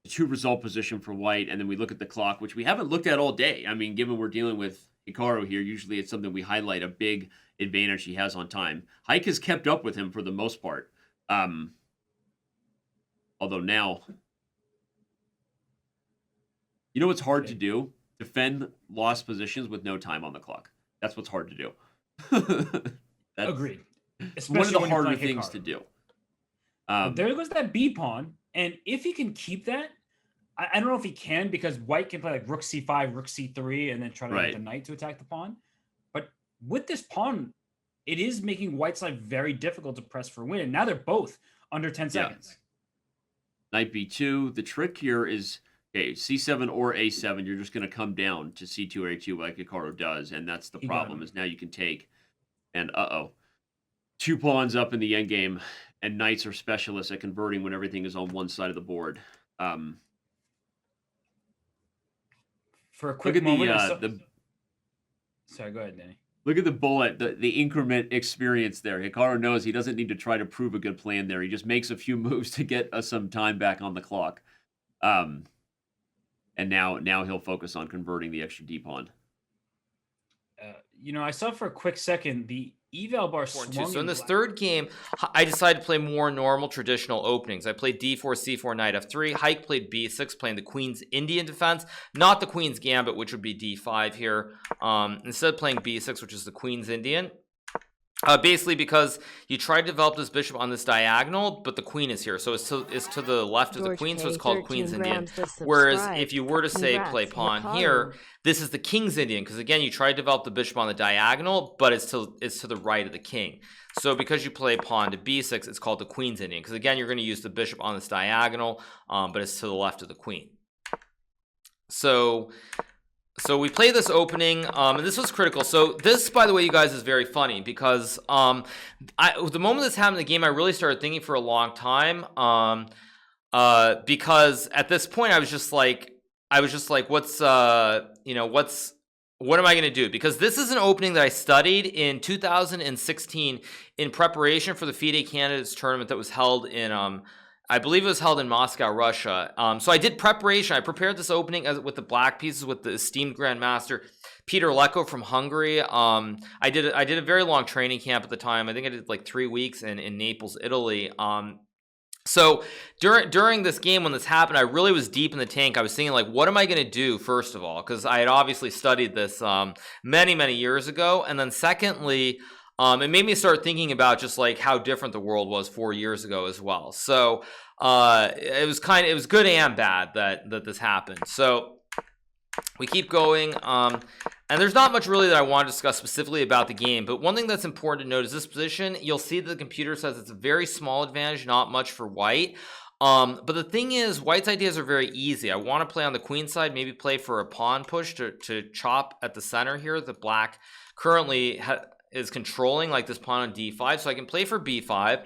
2 result position for white, and then we look at the clock, which we haven't looked at all day. I mean, given we're dealing with Hikaru here, usually it's something we highlight, a big advantage he has on time. Haik has kept up with him for the most part. Although now, what's hard to do? Defend lost positions with no time on the clock. That's what's hard to do. Agreed. Especially one of the harder things to do. There goes that B pawn. And if he can keep that, I don't know if he can because white can play like rook c5, rook c3, and then try to get the knight to attack the pawn. But with this pawn, it is making white's life very difficult to press for win. And now they're both under 10 seconds. Knight b2. The trick here is, c7 or a7, you're just going to come down to c2 or a2 like Hikaru does. And that's the problem is now you can take, and 2 pawns up in the endgame. And knights are specialists at converting when everything is on one side of the board. For a quick moment, sorry, go ahead, Danny. Look at the bullet, the increment experience there. Hikaru knows he doesn't need to try to prove a good plan there. He just makes a few moves to get us some time back on the clock. And now he'll focus on converting the extra D pawn. I saw for a quick second the eval bar important swung too. So in this black. third game, I decided to play more normal traditional openings. I played d4, c4, knight f3. Haik played b6, playing the Queen's Indian defense, not the Queen's Gambit, which would be d5 here. Instead of playing b6, which is the Queen's Indian. Basically because you try to develop this bishop on this diagonal, but the queen is here, so it's to the left of the queen, so it's called Queen's Indian. Whereas if you were to say play pawn here, this is the King's Indian, because again you try to develop the bishop on the diagonal, but it's to the right of the king. So because you play pawn to b6, it's called the Queen's Indian, because again you're going to use the bishop on this diagonal, but it's to the left of the queen. So we play this opening, and this was critical. So this, by the way, you guys, is very funny because the moment this happened in the game, I really started thinking for a long time, because at this point I was just like, what am I going to do? Because this is an opening that I studied in 2016 in preparation for the FIDE Candidates tournament that was held in I believe it was held in Moscow, Russia. So I did preparation. I prepared this opening with the black pieces with the esteemed grandmaster Peter Leko from Hungary. I did a very long training camp at the time. I think I did like 3 weeks in Naples, Italy. So during this game when this happened, I really was deep in the tank. I was thinking like, what am I going to do first of all? Because I had obviously studied this many years ago, and then secondly, it made me start thinking about just like how different the world was 4 years ago as well. So it was good and bad that this happened. So we keep going, and there's not much really that I want to discuss specifically about the game, but one thing that's important to note is this position. You'll see that the computer says it's a very small advantage, not much for white. But the thing is, white's ideas are very easy. I want to play on the queen side, maybe play for a pawn push to chop at the center here. The black currently is controlling like this pawn on d5, so I can play for b5.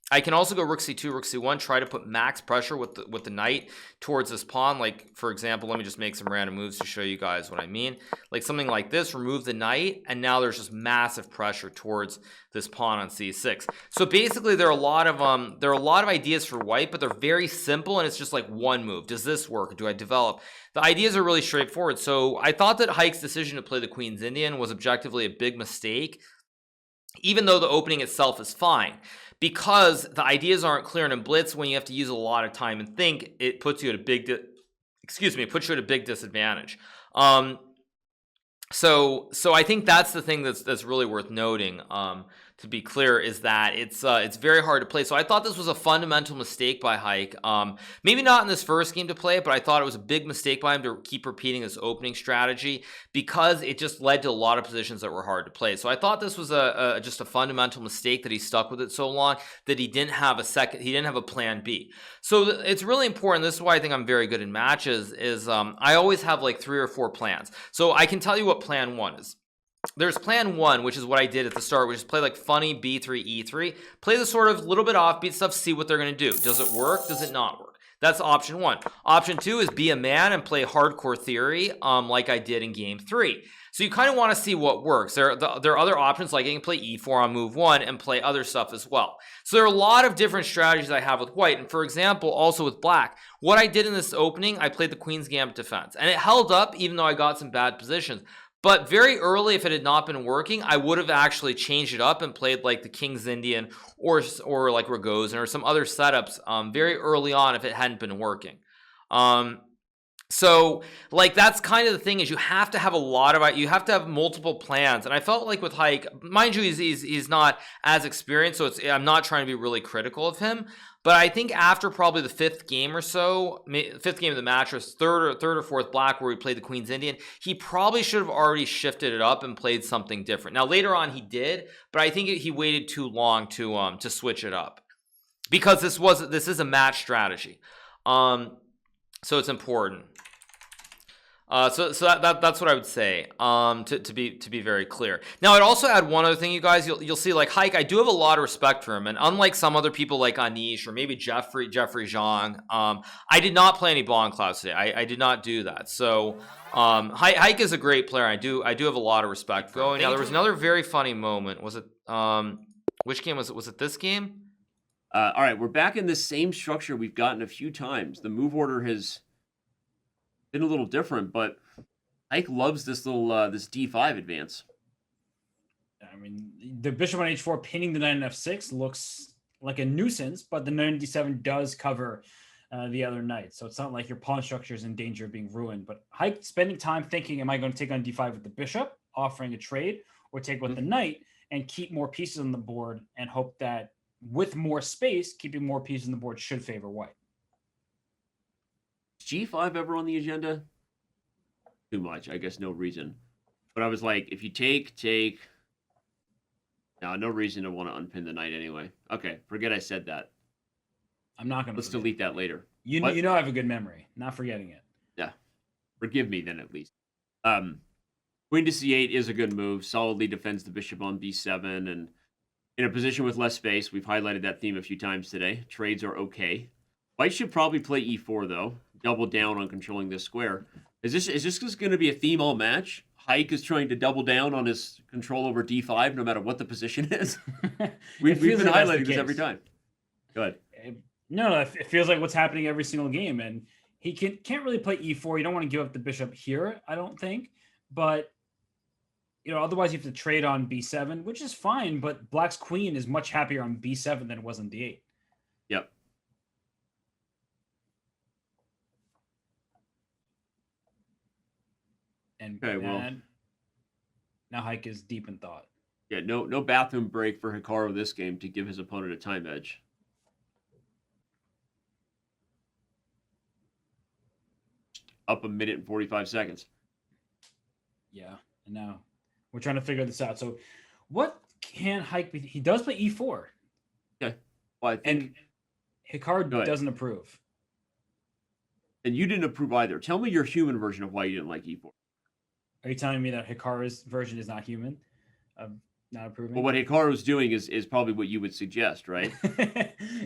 I can also go rook c2, rook c1, try to put max pressure with the knight towards this pawn. Like, for example, let me just make some random moves to show you guys what I mean. Like something like this, remove the knight, and now there's just massive pressure towards this pawn on c6. So basically, there are a lot of ideas for white, but they're very simple, and it's just like one move. Does this work? Do I develop? The ideas are really straightforward. So I thought that Haik's decision to play the Queen's Indian was objectively a big mistake, even though the opening itself is fine, because the ideas aren't clear. And in blitz, when you have to use a lot of time and think, it puts you at a big disadvantage. So I think that's the thing that's really worth noting. To be clear, is that it's very hard to play. So I thought this was a fundamental mistake by Haik. Maybe not in this first game to play, but I thought it was a big mistake by him to keep repeating this opening strategy, because it just led to a lot of positions that were hard to play. So I thought this was just a fundamental mistake, that he stuck with it so long that he didn't have a plan B. So it's really important. This is why I think I'm very good in matches. Is I always have like 3 or 4 plans. So I can tell you what plan 1 is. There's plan 1, which is what I did at the start, which is play like funny b3, e3, play the sort of little bit offbeat stuff, see what they're going to do. Does it work? Does it not work? That's option 1. Option 2 is be a man and play hardcore theory, like I did in game 3. So you kind of want to see what works. There are other options, like you can play e4 on move 1 and play other stuff as well. So there are a lot of different strategies I have with white. And for example, also with black, what I did in this opening, I played the Queen's Gambit defense, and it held up even though I got some bad positions. But very early, if it had not been working, I would have actually changed it up and played like the King's Indian or like Rogozin or some other setups very early on if it hadn't been working. So like that's kind of the thing, is you have to have you have to have multiple plans. And I felt like with Haik, mind you, he's not as experienced, so I'm not trying to be really critical of him. But I think after probably the 5th game or so, 5th game of the match, or third or fourth black, where he played the Queen's Indian, he probably should have already shifted it up and played something different. Now later on he did, but I think he waited too long to switch it up, because this is a match strategy. So it's important. So that's what I would say, to be very clear. Now I'd also add one other thing, you guys. You'll see, like Haik, I do have a lot of respect for him, and unlike some other people like Anish or maybe Jeffrey Zhang, I did not play any ball clouds today. I did not do that. So Haik is a great player. I do have a lot of respect for him. Now there was another very funny moment. Was it which game was it? Was it this game? All right, we're back in the same structure we've gotten a few times. The move order has been a little different, but Haik loves this little this d5 advance. I mean, the bishop on h4 pinning the knight on f6 looks like a nuisance, but the knight on d7 does cover the other knight. So it's not like your pawn structure is in danger of being ruined. But Haik spending time thinking, am I going to take on d5 with the bishop, offering a trade, or take with the knight and keep more pieces on the board and hope that with more space, keeping more pieces on the board should favor white. G5 ever on the agenda? Too much. I guess no reason. But I was like, if you take... No reason to want to unpin the knight anyway. Okay, forget I said that. I'm not going to. Let's delete that later. You know I have a good memory. Not forgetting it. Yeah. Forgive me then at least. Queen to c8 is a good move. Solidly defends the bishop on b7. And in a position with less space, we've highlighted that theme a few times today. Trades are okay. White should probably play e4, though. Double down on controlling this square. Is this going to be a theme all match? Haik is trying to double down on his control over d5, no matter what the position is. We've been highlighting this every time. Go ahead. No, it feels like what's happening every single game, and he can't really play e4. You don't want to give up the bishop here, I don't think. But otherwise you have to trade on b7, which is fine. But Black's queen is much happier on b7 than it was on d8. Yep. And now Haik is deep in thought. Yeah, no bathroom break for Hikaru this game to give his opponent a time edge. Up 1 minute and 45 seconds. Yeah, and now we're trying to figure this out. So what can Haik be? He does play e4. Okay. Well, I think... And Hikaru doesn't approve. And you didn't approve either. Tell me your human version of why you didn't like e4. Are you telling me that Hikaru's version is not human? Not approving? Well, what Hikaru's doing is probably what you would suggest, right?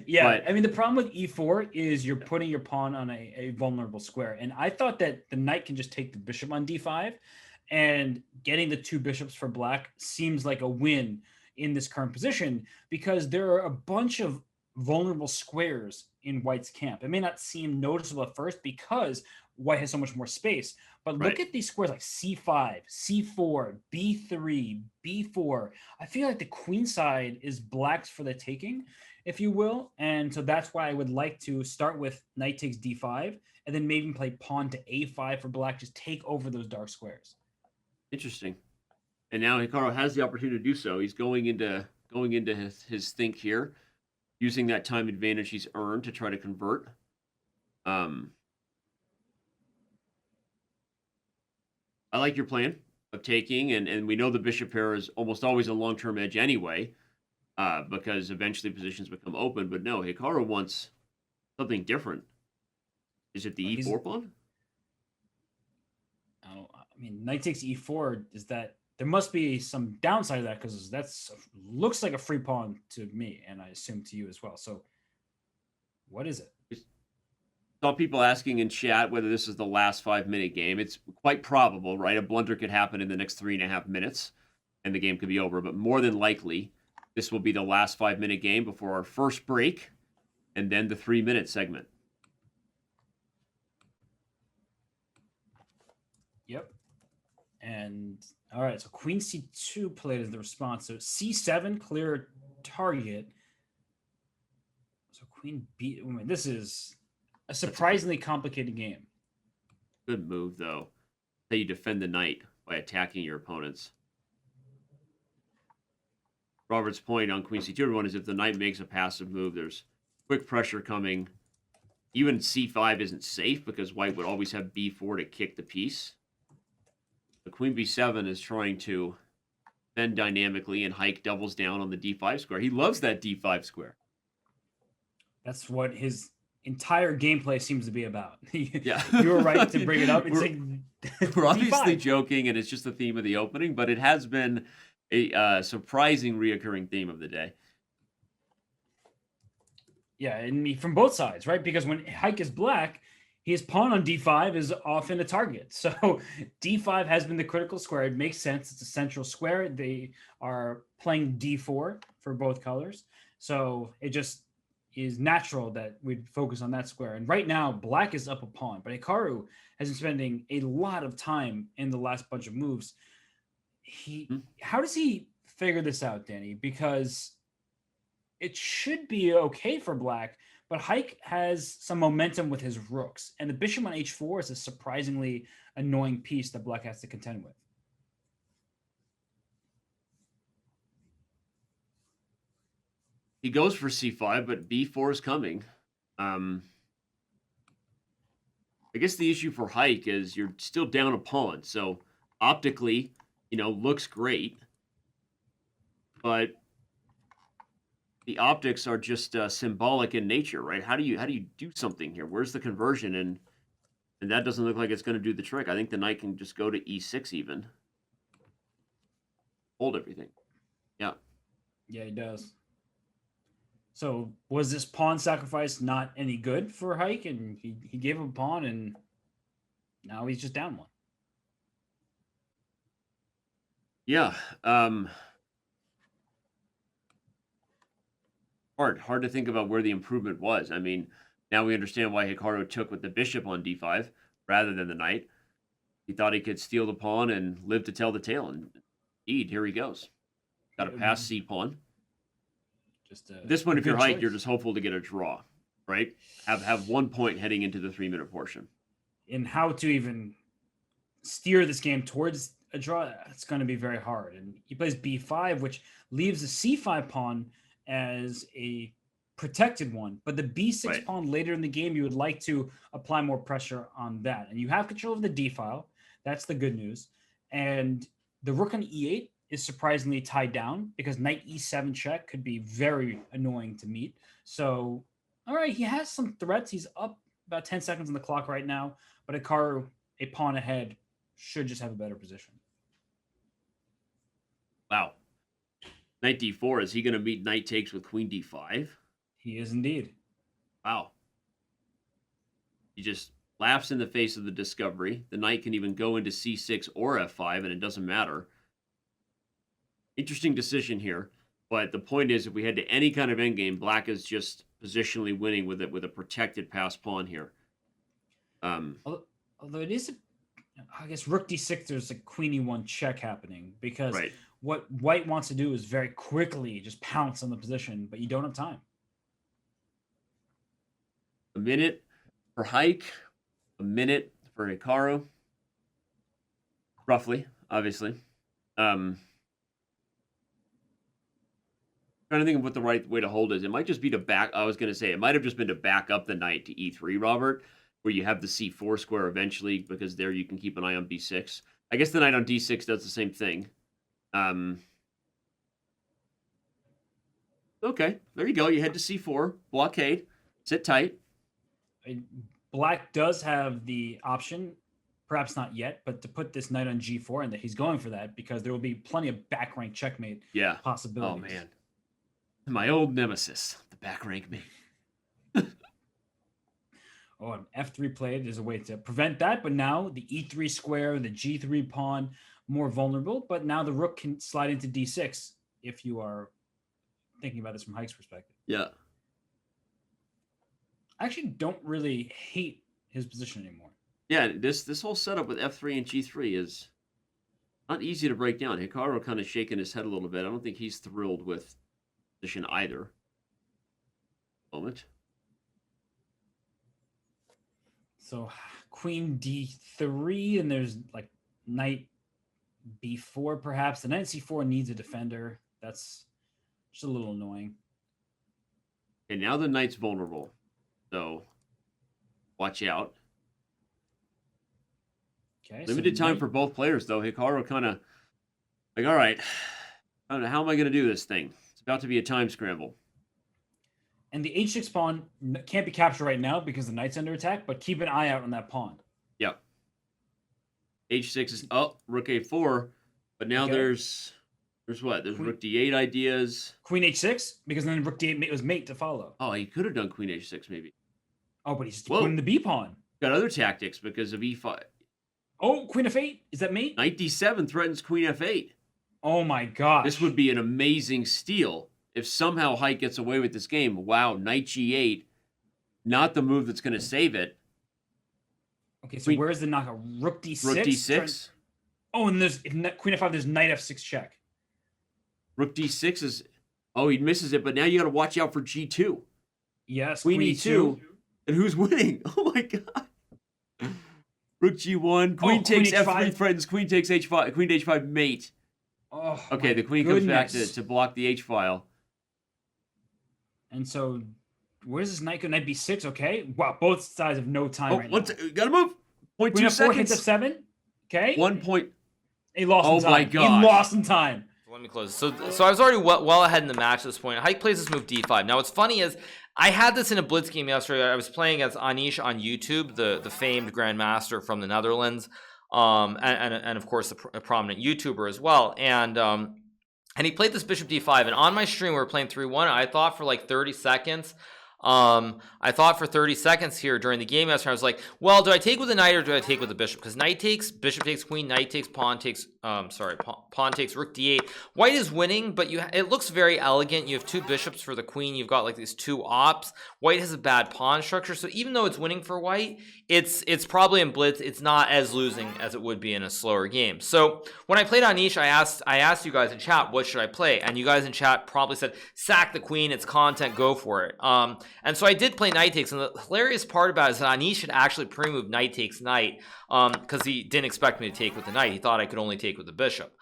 Yeah. But, I mean, the problem with e4 is you're putting your pawn on a vulnerable square. And I thought that the knight can just take the bishop on d5. And getting the 2 bishops for Black seems like a win in this current position because there are a bunch of vulnerable squares in White's camp. It may not seem noticeable at first because White has so much more space, but look at these squares like c5, c4, b3, b4. I feel like the queen side is Black's for the taking, if you will. And so that's why I would like to start with knight takes d5 and then maybe play pawn to a5 for Black, just take over those dark squares. Interesting. And now Hikaru has the opportunity to do so. He's going into his think here, using that time advantage he's earned to try to convert. I like your plan of taking, and we know the bishop pair is almost always a long-term edge anyway, because eventually positions become open. But no, Hikaru wants something different. Is it the e4 pawn? I mean, knight takes e4. Is that there must be some downside to that because that's looks like a free pawn to me, and I assume to you as well. So, what is it? Saw people asking in chat whether this is the last 5-minute game. It's quite probable, right? A blunder could happen in the next 3.5 minutes, and the game could be over. But more than likely, this will be the last 5-minute game before our first break, and then the 3-minute segment. Yep. And all right, so queen c2 played as the response. So c7 clear target. So queen b. I mean, this is a surprisingly complicated game. Good move, though. That you defend the knight by attacking your opponents. Robert's point on queen c2, everyone, is if the knight makes a passive move, there's quick pressure coming. Even c5 isn't safe because white would always have b4 to kick the piece. The queen b7 is trying to bend dynamically, and Haik doubles down on the d5 square. He loves that d5 square. That's what his entire gameplay seems to be about. Yeah. You were right to bring it up. It's we're obviously D5. joking, and it's just the theme of the opening, but it has been a surprising reoccurring theme of the day. Yeah, and from both sides, right? Because when Haik is Black, his pawn on d5 is often a target. So d5 has been the critical square. It makes sense. It's a central square. They are playing d4 for both colors. So it just is natural that we'd focus on that square. And right now, Black is up a pawn, but Hikaru has been spending a lot of time in the last bunch of moves. How does he figure this out, Danny, because it should be okay for black, but Haik has some momentum with his rooks, and the bishop on h4 is a surprisingly annoying piece that black has to contend with. He goes for c5, but b4 is coming. I guess the issue for Haik is you're still down a pawn, so optically, looks great, but the optics are just symbolic in nature, right? How do you do something here? Where's the conversion? And that doesn't look like it's going to do the trick. I think the knight can just go to e6 even. Hold everything. Yeah. Yeah, he does. So was this pawn sacrifice not any good for Haik? And he gave him a pawn, and now he's just down one. Yeah. Hard to think about where the improvement was. I mean, now we understand why Hikaru took with the bishop on d5 rather than the knight. He thought he could steal the pawn and live to tell the tale. And indeed, here he goes. Got to pass c pawn. At this point, if you're Haik, you're just hopeful to get a draw, right? Have 1 point heading into the 3-minute portion. And how to even steer this game towards a draw, it's going to be very hard. And he plays b5, which leaves the c5 pawn as a protected one. But the b6 pawn later in the game, you would like to apply more pressure on that. And you have control of the d file. That's the good news. And the rook on e8 is surprisingly tied down because knight e7 check could be very annoying to meet. So, all right, he has some threats. He's up about 10 seconds on the clock right now, but Hikaru, a pawn ahead, should just have a better position. Wow. Knight d4, is he going to meet knight takes with queen d5? He is indeed. Wow. He just laughs in the face of the discovery. The knight can even go into c6 or f5, and it doesn't matter. Interesting decision here, but the point is, if we head to any kind of endgame, black is just positionally winning with a protected passed pawn here. Although it is, I guess rook d6, there's a queen e1 check happening because what white wants to do is very quickly just pounce on the position, but you don't have time. A minute for Haik, a minute for Hikaru, roughly, obviously. Trying to think of what the right way to hold is. It might just be to back. I was going to say it might have just been to back up the knight to e3, Robert, where you have the c4 square eventually, because there you can keep an eye on b6. I guess the knight on d6 does the same thing. Okay, there you go. You head to c4, blockade, sit tight. Black does have the option, perhaps not yet, but to put this knight on g4, and that he's going for that because there will be plenty of back rank checkmate possibilities. Oh man. My old nemesis, the back rank mate. Oh, an f3 played is a way to prevent that, but now the e3 square, the g3 pawn, more vulnerable, but now the rook can slide into d6 if you are thinking about this from Haik's perspective. Yeah. I actually don't really hate his position anymore. Yeah, this whole setup with f3 and g3 is not easy to break down. Hikaru kind of shaking his head a little bit. I don't think he's thrilled with position either. Moment. So queen d3, and there's like knight b4 perhaps. The knight c4 needs a defender. That's just a little annoying. Okay, now the knight's vulnerable. So watch out. Okay. Limited time for both players, though. Hikaru kind of like, all right, I don't know, how am I going to do this thing? It's about to be a time scramble. And the h6 pawn can't be captured right now because the knight's under attack, but keep an eye out on that pawn. Yep. h6 is up, rook a4, but now there's what? There's rook d8 ideas. Queen h6, because then rook d8 was mate to follow. Oh, he could have done queen h6 maybe. Oh, but he's putting the b pawn. Got other tactics because of e5. Oh, queen f8. Is that mate? Knight d7 threatens queen f8. Oh my gosh. This would be an amazing steal if somehow Haik gets away with this game. Wow, knight g8, not the move that's going to save it. Okay, so where's the knockout? Rook d6? Rook d6. Oh, and there's queen f5, there's knight f6 check. Rook d6 is... Oh, he misses it, but now you got to watch out for g2. Yes, Queen queen e2. And who's winning? Oh my god. Rook g1. Queen takes queen f3, h5. threatens. Queen takes h5. Queen to h5, mate. Oh, Okay, my the queen comes back goodness. to block the h file. And so, where's this knight go? Knight b6, okay. Wow, both sides have no time right now. Gotta move. Queen 0.2 f4 hits seconds. f7. Okay. 1 point. He lost Oh in time. my He gosh. lost in time. Let me close. So I was already well ahead in the match at this point. Haik plays this move d5. Now what's funny is I had this in a blitz game yesterday. I was playing as Anish on YouTube, the famed grandmaster from the Netherlands, and of course a prominent YouTuber as well. And he played this bishop d5. And on my stream we were playing 3-1. I thought for like 30 seconds. I thought for 30 seconds here during the game yesterday, I was like, well, do I take with the knight or do I take with the bishop? Because knight takes, bishop takes queen, knight takes, pawn takes, pawn takes rook d8. White is winning, but it looks very elegant. You have two bishops for the queen. You've got like these two ops. White has a bad pawn structure. So even though it's winning for white, it's probably in blitz. It's not as losing as it would be in a slower game. So when I played Anish, I asked you guys in chat, what should I play? And you guys in chat probably said, sack the queen. It's content. Go for it. And so I did play knight takes, and the hilarious part about it is that Anish had actually pre-moved knight takes knight, because he didn't expect me to take with the knight. He thought I could only take with the bishop.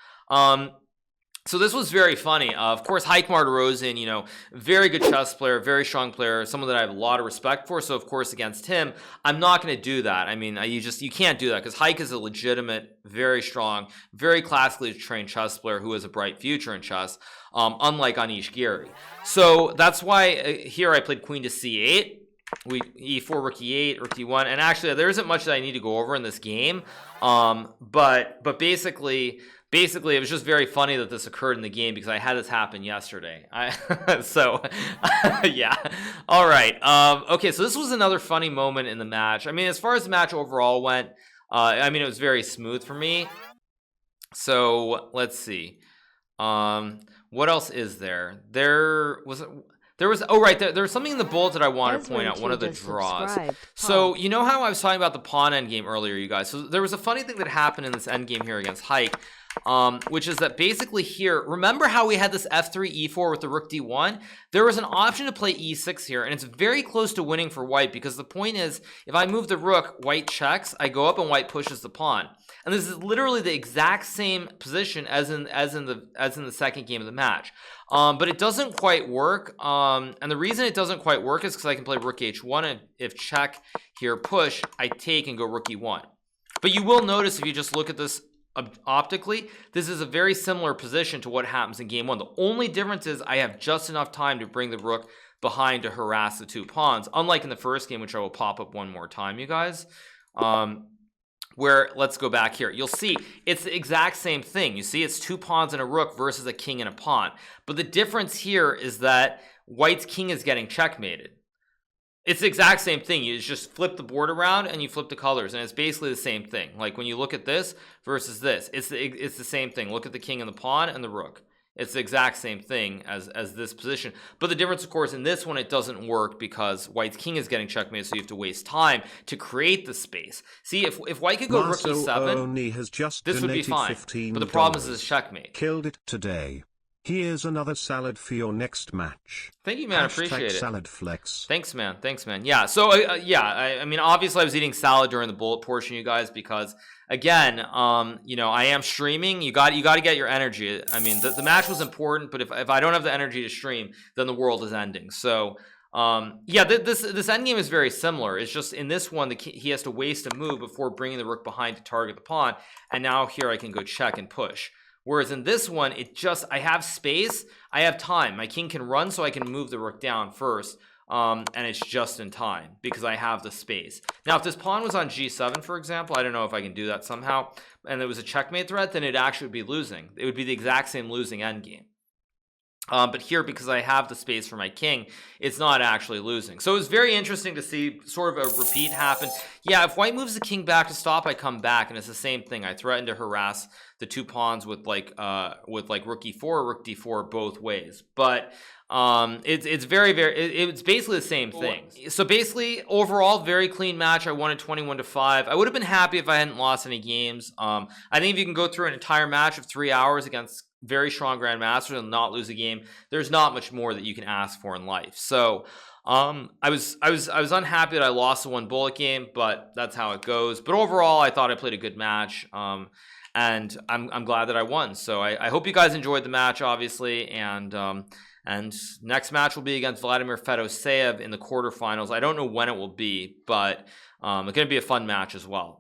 So this was very funny. Of course, Haik Martirosyan, very good chess player, very strong player, someone that I have a lot of respect for. So of course, against him, I'm not going to do that. I mean, you can't do that because Haik is a legitimate, very strong, very classically trained chess player who has a bright future in chess, unlike Anish Giri. So that's why here I played queen to c8. E4, rook e8, rook e1, and actually there isn't much that I need to go over in this game. But basically it was just very funny that this occurred in the game because I had this happen yesterday. Yeah. All right. Okay, so this was another funny moment in the match. I mean, as far as the match overall went, it was very smooth for me. So let's see. What else is there? There was something in the bullet that I wanted to point out, one of the draws. So you know how I was talking about the pawn endgame earlier, you guys? So there was a funny thing that happened in this endgame here against Haik, which is that basically here, remember how we had this f3 e4 with the rook d1? There was an option to play e6 here, and it's very close to winning for white because the point is, if I move the rook, white checks, I go up and white pushes the pawn. And this is literally the exact same position as in the second game of the match. But it doesn't quite work. And the reason it doesn't quite work is because I can play rook h1, and if check here push, I take and go rook e1. But you will notice if you just look at this optically, this is a very similar position to what happens in game one. The only difference is I have just enough time to bring the rook behind to harass the two pawns, unlike in the first game, which I will pop up one more time, you guys. Where, let's go back here. You'll see it's the exact same thing. You see it's two pawns and a rook versus a king and a pawn. But the difference here is that white's king is getting checkmated. It's the exact same thing. You just flip the board around and you flip the colors, and it's basically the same thing. Like when you look at this versus this, it's the same thing. Look at the king and the pawn and the rook. It's the exact same thing as this position. But the difference, of course, in this one, it doesn't work because white's king is getting checkmated, so you have to waste time to create the space. See, if white could go rook e7, this would be fine. But the problem is checkmate. Killed it today. Here's another salad for your next match. Thank you, man. I appreciate it. Salad flex. Thanks, man. Thanks, man. Yeah. So, I mean, obviously, I was eating salad during the bullet portion, you guys, because again, I am streaming. You got to get your energy. I mean, the match was important, but if I don't have the energy to stream, then the world is ending. So, this end game is very similar. It's just in this one, he has to waste a move before bringing the rook behind to target the pawn, and now here I can go check and push. Whereas in this one, I have space, I have time. My king can run so I can move the rook down first, and it's just in time because I have the space. Now, if this pawn was on g7, for example, I don't know if I can do that somehow, and it was a checkmate threat, then it actually would be losing. It would be the exact same losing endgame. But here, because I have the space for my king, it's not actually losing. So it was very interesting to see sort of a repeat happen. Yeah, if white moves the king back to stop, I come back, and it's the same thing. I threaten to harass the two pawns with rook e4 or rook d4 both ways. But it's basically the same thing. So basically, overall, very clean match. I won it 21-5. I would have been happy if I hadn't lost any games. I think if you can go through an entire match of 3 hours against very strong grandmasters and not lose a game, there's not much more that you can ask for in life. So I was unhappy that I lost the 1 bullet game, but that's how it goes. But overall, I thought I played a good match, and I'm glad that I won. So I hope you guys enjoyed the match, obviously, and next match will be against Vladimir Fedoseev in the quarterfinals. I don't know when it will be, but it's going to be a fun match as well.